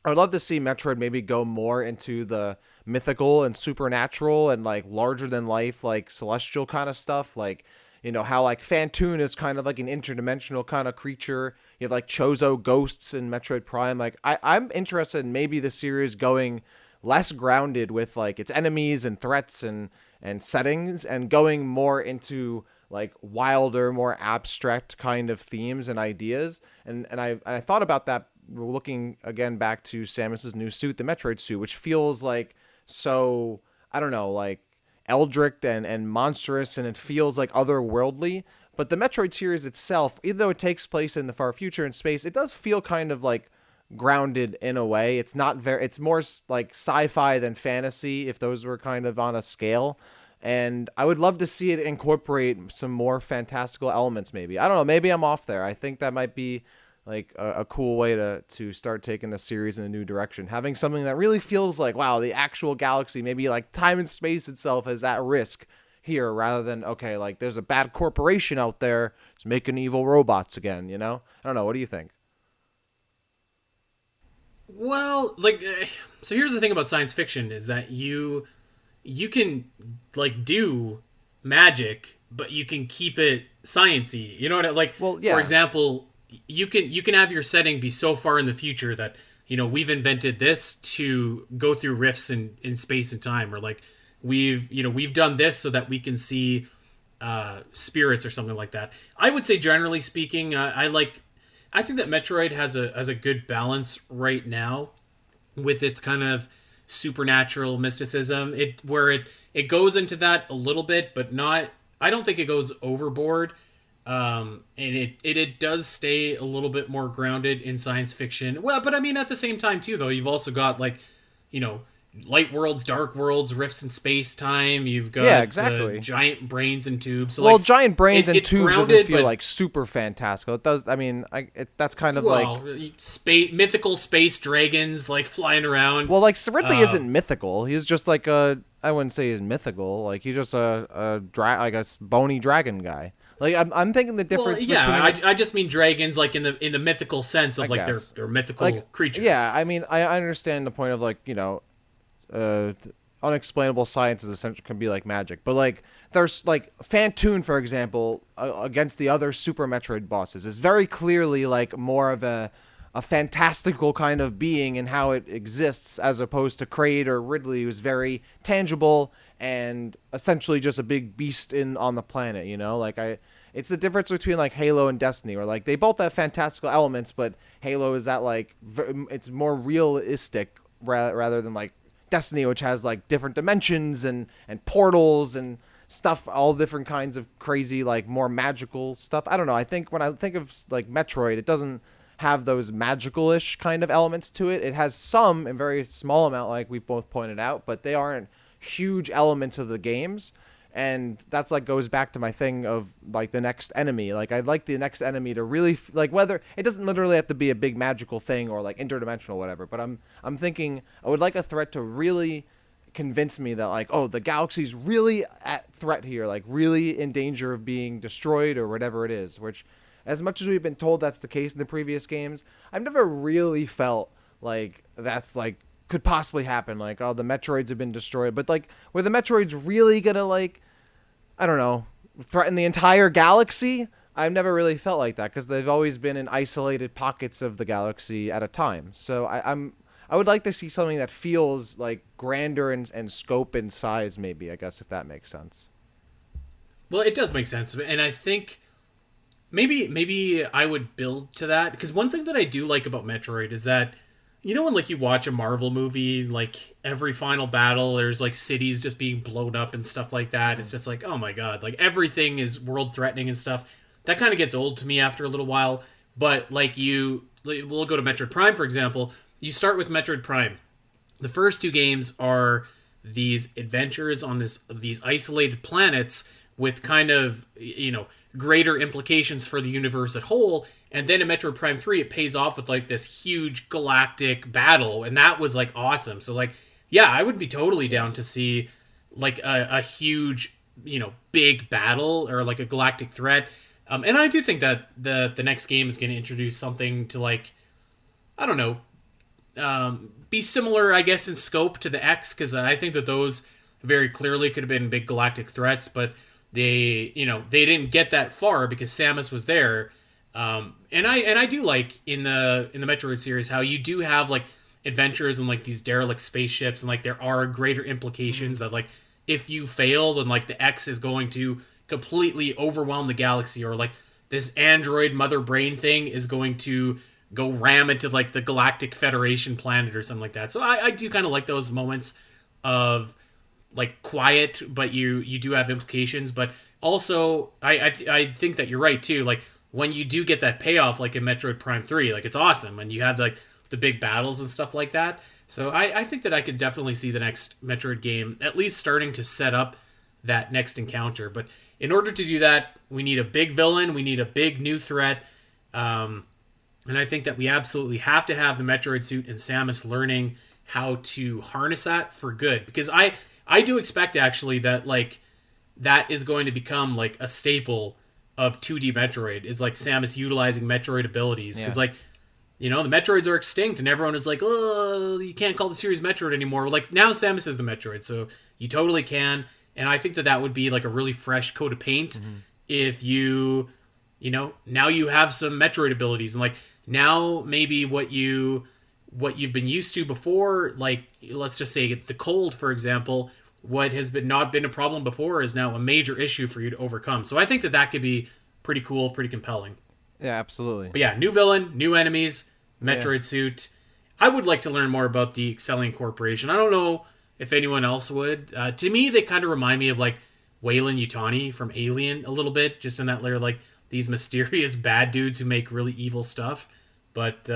I would love to see Metroid maybe go more into the mythical and supernatural and like larger than life, like celestial kind of stuff. Like, how like Fantoon is kind of like an interdimensional kind of creature. You have like Chozo ghosts in Metroid Prime. Like, I'm interested in maybe the series going less grounded with like its enemies and threats and settings and going more into like wilder, more abstract kind of themes and ideas. And I thought about that looking again back to Samus's new suit, the Metroid suit, which feels like so, I don't know, like eldritch and monstrous, and it feels like otherworldly. But the Metroid series itself, even though it takes place in the far future in space, it does feel kind of like grounded in a way. It's not very. It's more like sci-fi than fantasy, if those were kind of on a scale. And I would love to see it incorporate some more fantastical elements. Maybe, I don't know. Maybe I'm off there. I think that might be like a cool way to start taking the series in a new direction. Having something that really feels like, wow, the actual galaxy, maybe like time and space itself is at risk here, rather than, okay, like there's a bad corporation out there, it's making evil robots again. I don't know. What do you think? Well, like, so here's the thing about science fiction is that you can like do magic, but you can keep it sciency. You know what? Like, Well, for yeah. example, you can have your setting be so far in the future that we've invented this to go through rifts in space and time, or like we've done this so that we can see spirits or something like that. I would say generally speaking, I think that Metroid has a good balance right now with its kind of supernatural mysticism. It goes into that a little bit, but not. I don't think it goes overboard. And it does stay a little bit more grounded in science fiction. Well, but I mean at the same time too, though, you've also got like, you know, light worlds, dark worlds, rifts in space time. You've got Yeah, exactly. giant brains and tubes. So Well, like, giant brains and it's tubes grounded, doesn't feel but like super fantastical. It does. I mean, that's kind of like. well, space mythical space dragons like flying around. Well, like Ridley Um, isn't mythical. He's just like a. I wouldn't say he's mythical. Like he's just like a bony dragon guy. Like I'm thinking the well, difference yeah, between. I just mean dragons like in the mythical sense of I like guess. they're mythical Like creatures. yeah, I mean I understand the point of like uh, unexplainable science is essentially can be like magic, but like there's like Fantoon, for example, against the other Super Metroid bosses is very clearly like more of a fantastical kind of being in how it exists, as opposed to Kraid or Ridley, who's very tangible and essentially just a big beast in on the planet. It's the difference between like Halo and Destiny, where like they both have fantastical elements, but Halo is that like it's more realistic rather than like Destiny, which has like different dimensions and portals and stuff, all different kinds of crazy like more magical stuff. I don't know. I think when I think of like Metroid, it doesn't have those magical-ish kind of elements to it. It has some in very small amount, like we both pointed out, but they aren't huge elements of the games. And that's like goes back to my thing of like the next enemy. Like I'd like the next enemy to really like whether it doesn't literally have to be a big magical thing or like interdimensional whatever. But I'm thinking I would like a threat to really convince me that like, oh, the galaxy's really at threat here, like really in danger of being destroyed or whatever it is. Which, as much as we've been told that's the case in the previous games, I've never really felt like that's like could possibly happen. Like, oh, the Metroids have been destroyed, but like, were the Metroids really gonna like, I don't know, threaten the entire galaxy? I've never really felt like that because they've always been in isolated pockets of the galaxy at a time. So I would like to see something that feels like grander and scope and size, maybe, I guess, if that makes sense. Well, it does make sense, and I think maybe I would build to that, because one thing that I do like about Metroid is that when like you watch a Marvel movie, like every final battle there's like cities just being blown up and stuff like that. It's just like, oh my god, like everything is world threatening and stuff. That kind of gets old to me after a little while. But we'll go to Metroid Prime, for example. You start with Metroid Prime. The first two games are these adventures on these isolated planets with kind of greater implications for the universe at whole. And then in Metroid Prime 3, it pays off with like this huge galactic battle, and that was like awesome. So like, yeah, I would be totally down to see like a huge, big battle or like a galactic threat. And I do think that the next game is going to introduce something to like, I don't know, be similar, I guess, in scope to the X, because I think that those very clearly could have been big galactic threats, but they didn't get that far because Samus was there. And I do like in the Metroid series how you do have like adventures and like these derelict spaceships, and like there are greater implications that like if you fail, then like the X is going to completely overwhelm the galaxy, or like this android mother brain thing is going to go ram into like the Galactic Federation planet or something like that. So I do kind of like those moments of like quiet, but you do have implications. But also I think that you're right too. Like when you do get that payoff, like in Metroid Prime 3, like it's awesome, and you have like the big battles and stuff like that. So I think that I could definitely see the next Metroid game at least starting to set up that next encounter. But in order to do that, we need a big villain, we need a big new threat, and I think that we absolutely have to have the Metroid suit and Samus learning how to harness that for good. Because I do expect actually that like that is going to become like a staple of 2D Metroid, is like Samus utilizing Metroid abilities. Because Yeah. like, the Metroids are extinct, and everyone is like, oh, you can't call the series Metroid anymore. Well, like now Samus is the Metroid, so you totally can. And I think that would be like a really fresh coat of paint if now you have some Metroid abilities, and like now maybe what you've been used to before, like let's just say the cold, for example, what has been not been a problem before is now a major issue for you to overcome. So I think that that could be pretty cool, pretty compelling. Yeah, absolutely. But yeah, new villain, new enemies, Yeah. Metroid suit. I would like to learn more about the Excellion Corporation. I don't know if anyone else would. To me, they kind of remind me of like Wayland Yutani from Alien a little bit, just in that layer, like these mysterious bad dudes who make really evil stuff. But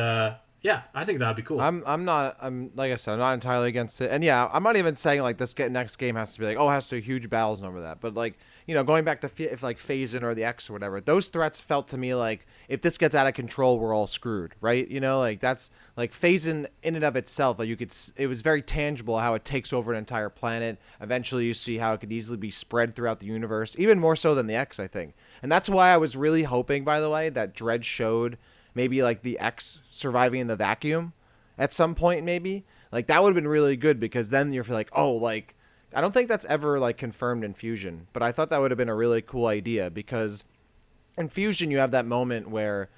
yeah, I think that'd be cool. I'm like I said, I'm not entirely against it. And yeah, I'm not even saying like next game has to be like, oh, it has to be huge battles and over that. But like, going back to if like Phazon or the X or whatever, those threats felt to me like if this gets out of control, we're all screwed, right? Like that's like Phazon in and of itself. Like it was very tangible how it takes over an entire planet. Eventually, you see how it could easily be spread throughout the universe, even more so than the X, I think. And that's why I was really hoping, by the way, that Dread showed maybe like the X surviving in the vacuum at some point, maybe like that would have been really good, because then you're like, oh, like I don't think that's ever like confirmed in Fusion, but I thought that would have been a really cool idea, because in Fusion you have that moment where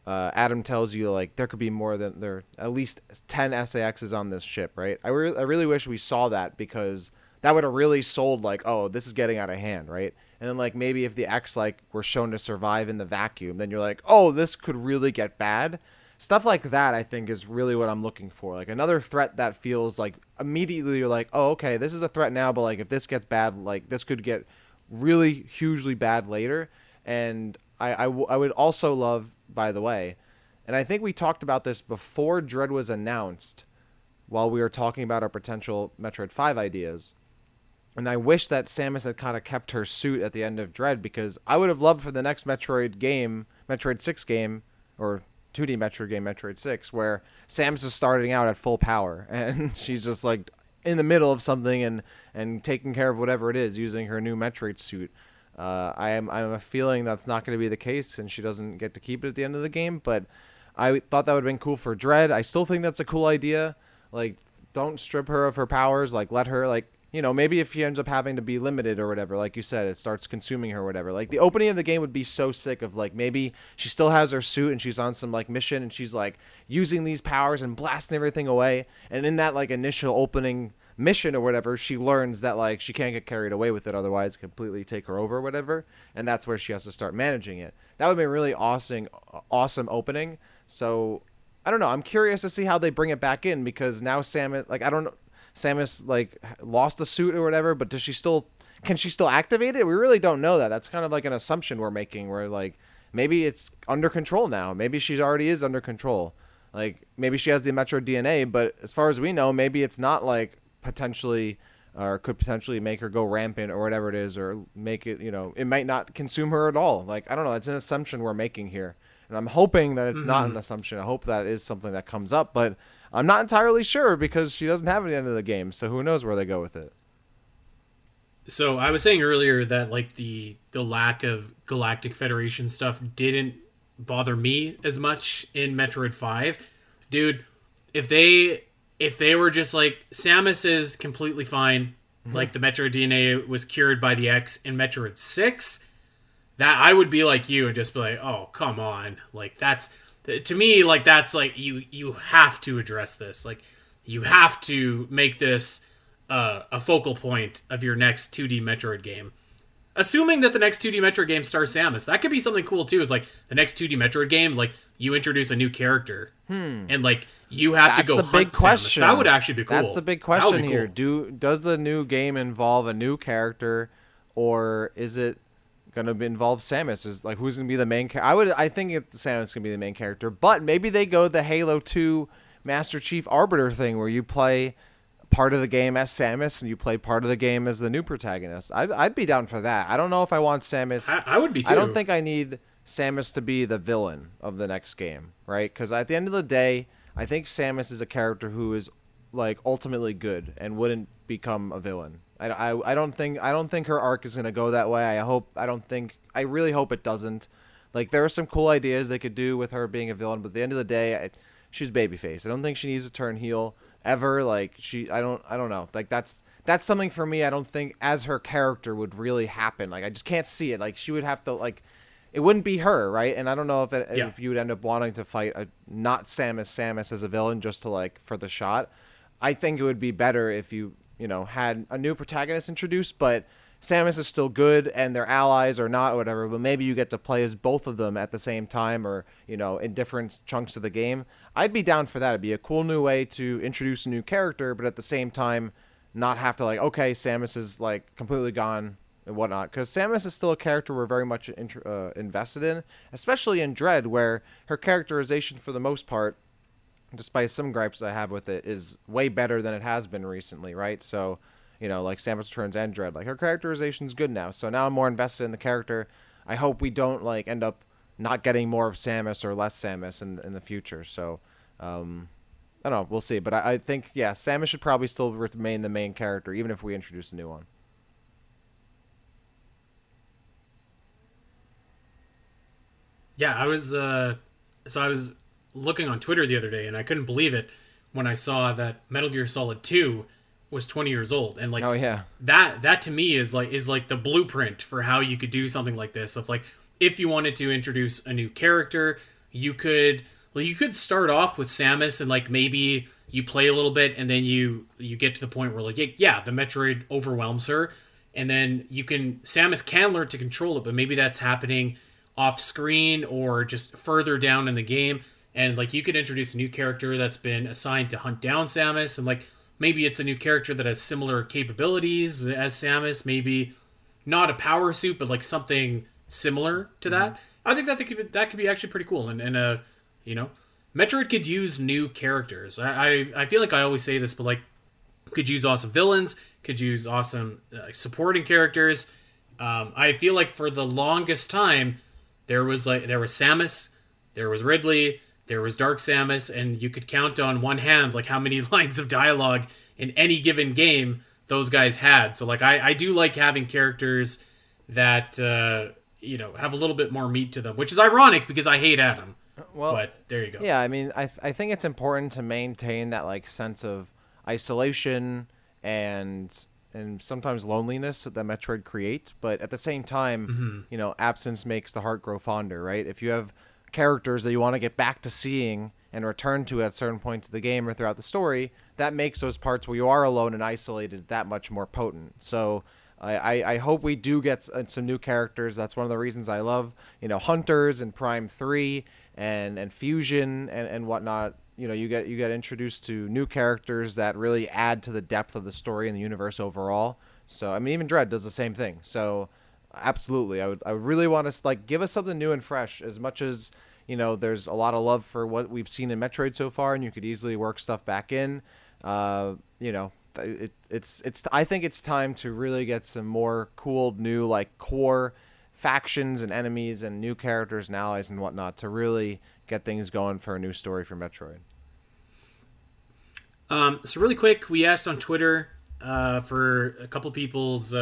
Adam tells you like there could be more than there are at least 10 SAXs on this ship, right? I really wish we saw that, because that would have really sold like, oh, this is getting out of hand, right? And then like maybe if the X like were shown to survive in the vacuum, then you're like, oh, this could really get bad. Stuff like that, I think, is really what I'm looking for. Like another threat that feels like immediately you're like, oh, okay, this is a threat now, but like if this gets bad, like this could get really hugely bad later. And I would also love, by the way, and I think we talked about this before Dread was announced, while we were talking about our potential Metroid 5 ideas. And I wish that Samus had kind of kept her suit at the end of Dread, because I would have loved for the next Metroid game, Metroid 6 game, or 2D Metroid game, Metroid 6, where Samus is starting out at full power and she's just like in the middle of something and taking care of whatever it is using her new Metroid suit. I'm a feeling that's not going to be the case, and she doesn't get to keep it at the end of the game. But I thought that would have been cool for Dread. I still think that's a cool idea. Like, don't strip her of her powers. Like, let her like. Maybe if she ends up having to be limited or whatever, like you said, it starts consuming her or whatever. Like, the opening of the game would be so sick of, like, maybe she still has her suit and she's on some, like, mission and she's, like, using these powers and blasting everything away. And in that, like, initial opening mission or whatever, she learns that, like, she can't get carried away with it, otherwise completely take her over or whatever. And that's where she has to start managing it. That would be a really awesome opening. So, I don't know. I'm curious to see how they bring it back in, because now Samus, like, I don't know. Samus like lost the suit or whatever, but can she still activate it? We really don't know that. That's kind of like an assumption we're making, where like maybe it's under control now. Maybe she already is under control. Like maybe she has the Metro DNA, but as far as we know, maybe it's not like potentially or could potentially make her go rampant or whatever it is, or make it, it might not consume her at all. Like, I don't know. It's an assumption we're making here. And I'm hoping that it's not an assumption. I hope that is something that comes up, but I'm not entirely sure, because she doesn't have it at the end of the game, so who knows where they go with it. So I was saying earlier that like the lack of Galactic Federation stuff didn't bother me as much in Metroid 5. Dude, if they were just like Samus is completely fine, like the Metroid DNA was cured by the X in Metroid 6, that I would be like you and just be like, "Oh, come on." Like that's to me, like that's like you have to address this. Like you have to make this a focal point of your next 2D Metroid game. Assuming that the next 2D Metroid game stars Samus, that could be something cool too. Is like the next 2D Metroid game, like you introduce a new character, and like you have to That's go the hunt big question. Samus. That would actually be cool. That's the big That would question be here. cool. Does the new game involve a new character, or is it going to involve Samus? Is like who's going to be the main character? I think Samus going to be the main character, but maybe they go the Halo 2 Master Chief Arbiter thing, where you play part of the game as Samus and you play part of the game as the new protagonist. I'd be down for that. I don't know if I want Samus. I would be too. I don't think I need Samus to be the villain of the next game, right? Because at the end of the day, I think Samus is a character who is like ultimately good and wouldn't become a villain. I don't think her arc is gonna go that way. I really hope it doesn't. Like, there are some cool ideas they could do with her being a villain, but at the end of the day, she's babyface. I don't think she needs to turn heel ever. Like, I don't know. Like, that's something for me. I don't think as her character would really happen. Like, I just can't see it. Like, she would have to like it wouldn't be her, right? And I don't know Yeah. if you would end up wanting to fight a not Samus as a villain just to like for the shot. I think it would be better if you know had a new protagonist introduced, but Samus is still good and their allies or not or whatever, but maybe you get to play as both of them at the same time or, you know, in different chunks of the game. I'd be down for that. It'd be a cool new way to introduce a new character, but at the same time not have to like, okay, Samus is like completely gone and whatnot. Because Samus is still a character we're very much invested in, especially in Dread, where her characterization for the most part, despite some gripes I have with it, is way better than it has been recently, right? So, you know, like Samus Returns and Dread, like her characterization's good now. So now I'm more invested in the character. I hope we don't like end up not getting more of Samus or less Samus in the future. So, I don't know, we'll see. But I think yeah, Samus should probably still remain the main character, even if we introduce a new one. Yeah, I was looking on Twitter the other day and I couldn't believe it when I saw that Metal Gear Solid 2 was 20 years old, and like Oh yeah, that to me is like the blueprint for how you could do something like this. Of like, if you wanted to introduce a new character, you could, well, you could start off with Samus and like maybe you play a little bit and then you get to the point where like yeah, the Metroid overwhelms her, and then you can, Samus can learn to control it, but maybe that's happening off screen or just further down in the game. And like you could introduce a new character that's been assigned to hunt down Samus, and like maybe it's a new character that has similar capabilities as Samus, maybe not a power suit, but like something similar to that. I think that could be actually pretty cool. And you know, Metroid could use new characters. I feel like I always say this, but like could use awesome villains, could use awesome supporting characters. I feel like for the longest time there was Samus, there was Ridley, there was Dark Samus, and you could count on one hand like how many lines of dialogue in any given game those guys had. So like I do like having characters that you know, have a little bit more meat to them, which is ironic because I hate Adam. well, But there you go. yeah. I mean, I think it's important to maintain that like sense of isolation and sometimes loneliness that Metroid create, but at the same time, you know, absence makes the heart grow fonder, right? If you have characters that you want to get back to seeing and return to at certain points of the game or throughout the story, that makes those parts where you are alone and isolated that much more potent. So I hope we do get some new characters. That's one of the reasons I love, you know, Hunters and Prime 3 and Fusion and whatnot. You know, you get introduced to new characters that really add to the depth of the story and the universe overall. So I mean, even Dread does the same thing. So absolutely, I would really want to like give us something new and fresh. As much as, you know, there's a lot of love for what we've seen in Metroid so far, and you could easily work stuff back in. You know, it's I think it's time to really get some more cool new like core factions and enemies and new characters and allies and whatnot to really get things going for a new story for Metroid. So really quick, we asked on Twitter for a couple people's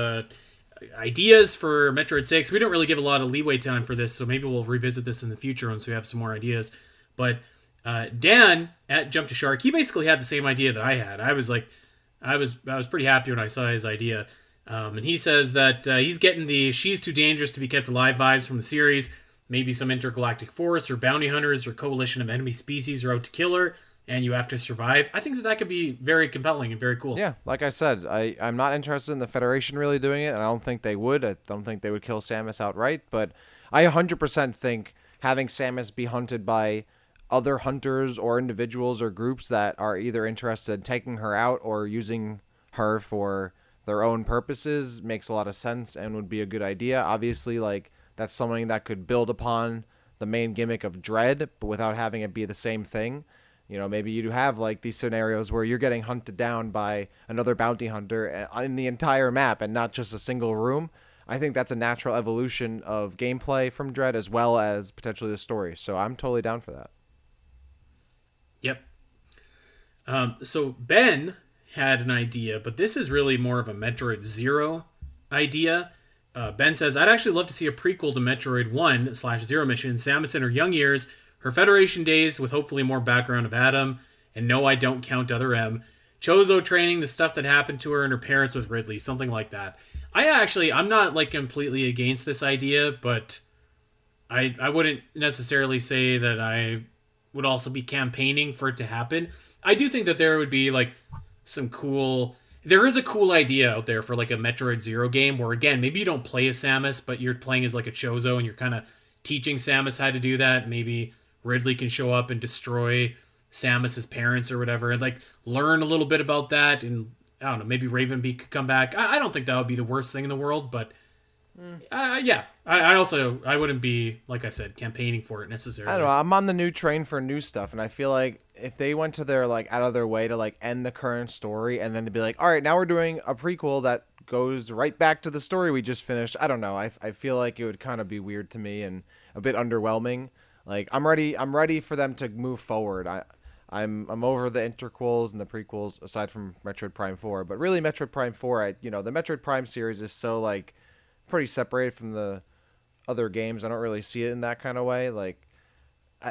ideas for Metroid 6. We don't really give a lot of leeway time for this, so maybe we'll revisit this in the future once we have some more ideas. But Dan at Jump to Shark, he basically had the same idea that I had. I was pretty happy when I saw his idea. And he says that he's getting the "she's too dangerous to be kept alive" vibes from the series. Maybe some intergalactic force or bounty hunters or coalition of enemy species are out to kill her, and you have to survive. I think that could be very compelling and very cool. Yeah, like I said, I'm not interested in the Federation really doing it, and I don't think they would. I don't think they would kill Samus outright, but I 100% think having Samus be hunted by other hunters or individuals or groups that are either interested in taking her out or using her for their own purposes makes a lot of sense and would be a good idea. Obviously, like that's something that could build upon the main gimmick of Dread, but without having it be the same thing. You know, maybe you do have like these scenarios where you're getting hunted down by another bounty hunter in the entire map and not just a single room. I think that's a natural evolution of gameplay from Dread as well as potentially the story. So I'm totally down for that. Yep. So Ben had an idea, but this is really more of a Metroid Zero idea. Ben says, "I'd actually love to see a prequel to Metroid 1/Zero Mission, Samus in her young years, her Federation days with hopefully more background of Adam, and no, I don't count Other M, Chozo training, the stuff that happened to her and her parents with Ridley, something like that." I'm not like completely against this idea, but I wouldn't necessarily say that I would also be campaigning for it to happen. I do think that there would be like some cool. There is a cool idea out there for like a Metroid Zero game where again maybe you don't play as Samus, but you're playing as like a Chozo and you're kind of teaching Samus how to do that. Maybe Ridley can show up and destroy Samus's parents or whatever, and like learn a little bit about that. And I don't know, maybe Ravenbeak could come back. I don't think that would be the worst thing in the world, but yeah, I also I wouldn't be like I said campaigning for it I don't know. necessarily. I'm on the new train for new stuff, and I feel like if they went to their like out of their way to like end the current story, and then to be like, all right, now we're doing a prequel that goes right back to the story we just finished. I don't know. I feel like it would kind of be weird to me and a bit underwhelming. Like I'm ready for them to move forward. I'm over the interquels and the prequels aside from Metroid Prime 4, but really Metroid Prime 4, the Metroid Prime series is so like pretty separated from the other games. I don't really see it in that kind of way. Like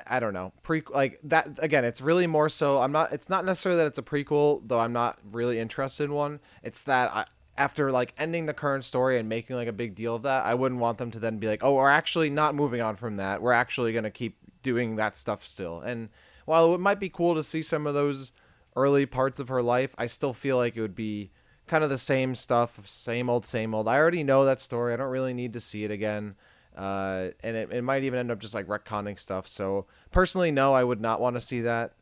I don't know. Like that again, it's really more so it's not necessarily that it's a prequel, though I'm not really interested in one. It's that after like ending the current story and making like a big deal of that, I wouldn't want them to then be like, "Oh, we're actually not moving on from that. We're actually going to keep doing that stuff still." And while it might be cool to see some of those early parts of her life, I still feel like it would be kind of the same stuff, same old, same old. I already know that story. I don't really need to see it again. And it might even end up just like retconning stuff. So personally, no, I would not want to see that.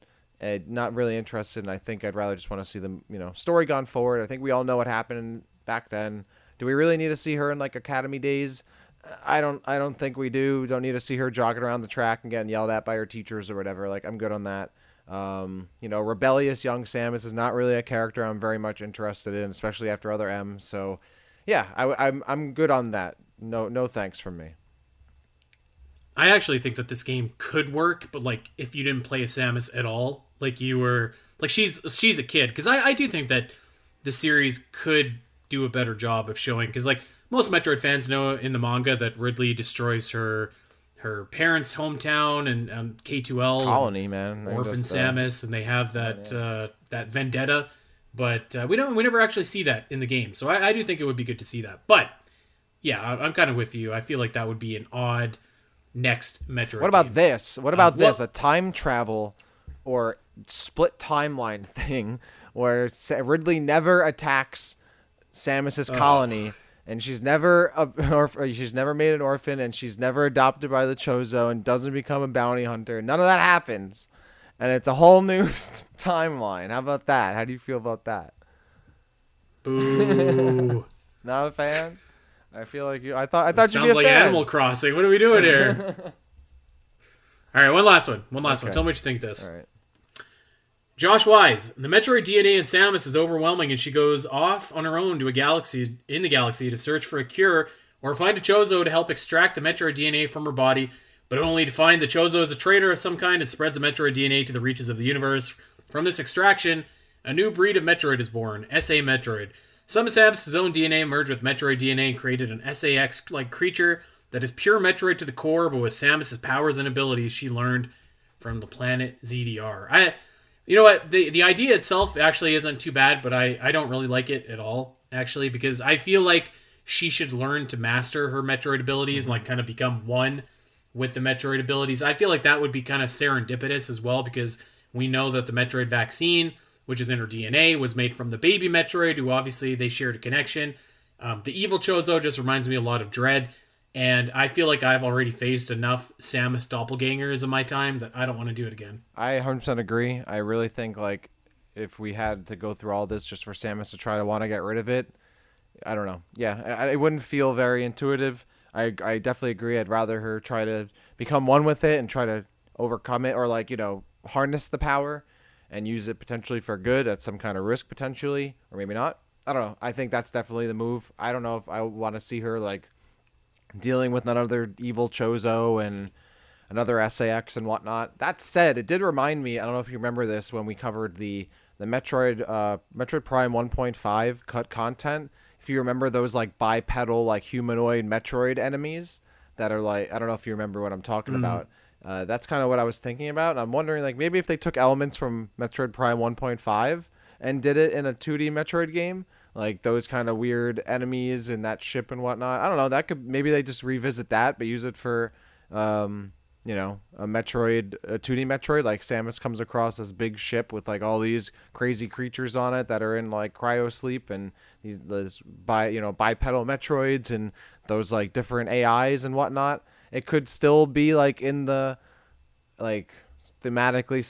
Not really interested, and I think I'd rather just want to see the story gone forward. I think we all know what happened back then. Do we really need to see her in like Academy days? I don't think we do. Don't need to see her jogging around the track and getting yelled at by her teachers or whatever. Like I'm good on that. Rebellious young Samus is not really a character I'm very much interested in, especially after other M. So, yeah, I'm good on that. No thanks from me. I actually think that this game could work, but like if you didn't play as Samus at all, like you were like she's a kid, because I do think that the series could do a better job of showing, because like most Metroid fans know in the manga that Ridley destroys her parents' hometown and K2L and Colony, man. I think Orphan that's the Samus, and they have one, that yeah. that vendetta. But we never actually see that in the game, so I do think it would be good to see that. But yeah, I'm kind of with you. I feel like that would be an odd next What Metroid about game. this? What about this? What? A time travel or split timeline thing where Ridley never attacks Samus's Oh, colony, and she's never she's never made an orphan, and she's never adopted by the Chozo, and doesn't become a bounty hunter. None of that happens, and it's a whole new timeline. How about that? How do you feel about that? boo! Not a fan. I feel like you. I It thought you'd be sounds a like Animal fan. Crossing. What are we doing here? All right, one last one. One last one. Okay. Tell me what you think of All this. right. Josh Wise, the Metroid DNA in Samus is overwhelming, and she goes off on her own to a galaxy in the galaxy to search for a cure or find a Chozo to help extract the Metroid DNA from her body, but only to find the Chozo is a traitor of some kind and spreads the Metroid DNA to the reaches of the universe. From this extraction, a new breed of Metroid is born, SA Metroid. Some of Samus' own DNA merged with Metroid DNA and created an SAX-like creature that is pure Metroid to the core, but with Samus' powers and abilities she learned from the planet ZDR. You know what? The idea itself actually isn't too bad, but I don't really like it at all, actually, because I feel like she should learn to master her Metroid abilities and like kind of become one with the Metroid abilities. I feel like that would be kind of serendipitous as well, because we know that the Metroid vaccine, which is in her DNA, was made from the baby Metroid, who obviously they shared a connection. The evil Chozo just reminds me a lot of Dread, and I feel like I've already faced enough Samus doppelgangers in my time that I don't want to do it again. I 100% agree. I really think like if we had to go through all this just for Samus to try to want to get rid of it, I don't know. Yeah, it wouldn't feel very intuitive. I definitely agree. I'd rather her try to become one with it and try to overcome it, or like harness the power and use it potentially for good at some kind of risk potentially, or maybe not. I don't know. I think that's definitely the move. I don't know if I want to see her like dealing with another evil Chozo and another SAX and whatnot. That said, it did remind me. I don't know if you remember this when we covered the Metroid Prime 1.5 cut content. If you remember those like bipedal like humanoid Metroid enemies that are like, I don't know if you remember what I'm talking Mm. about. That's kind of what I was thinking about. And I'm wondering like maybe if they took elements from Metroid Prime 1.5 and did it in a 2D Metroid game, like those kind of weird enemies and that ship and whatnot. I don't know. That could maybe they just revisit that, but use it for A Metroid, a 2D Metroid, like Samus comes across this big ship with like all these crazy creatures on it that are in like cryo sleep, and these bipedal Metroids and those like different AIs and whatnot. It could still be like in the like thematically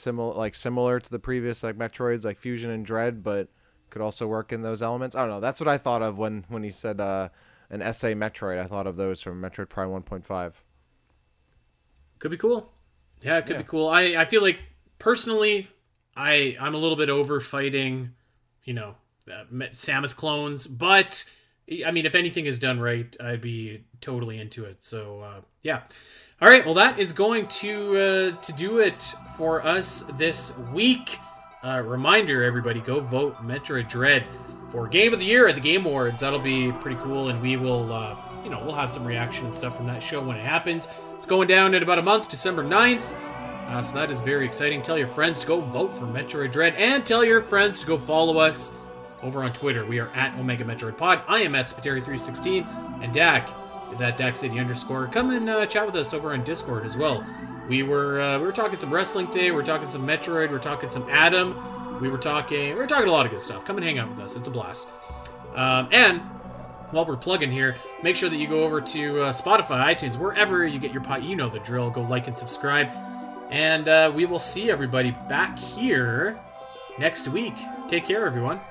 similar to the previous like Metroids, like Fusion and Dread, but could also work in those elements. I don't know. That's what I thought of when he said an SA Metroid. I thought of those from Metroid Prime 1.5. Could be cool. Yeah, it could Yeah. be cool. I feel like personally, I'm a little bit over fighting, you know, Samus clones, but I mean, if anything is done right, I'd be totally into it. So yeah. All right. Well, that is going to do it for us this week. Reminder, everybody, go vote Metroid Dread for Game of the Year at the Game Awards. That'll be pretty cool, and we will, we'll have some reaction and stuff from that show when it happens. It's going down in about a month, December 9th. So that is very exciting. Tell your friends to go vote for Metroid Dread, and tell your friends to go follow us over on Twitter. We are at Omega Metroid Pod. I am at Spiteri316, and Dak is at DakCity_. Come and chat with us over on Discord as well. We were talking some wrestling today. We're talking some Metroid. We're talking some Adam. We were talking a lot of good stuff. Come and hang out with us. It's a blast. And while we're plugging here, make sure that you go over to Spotify, iTunes, wherever you get your pod. You know the drill. Go like and subscribe. And we will see everybody back here next week. Take care, everyone.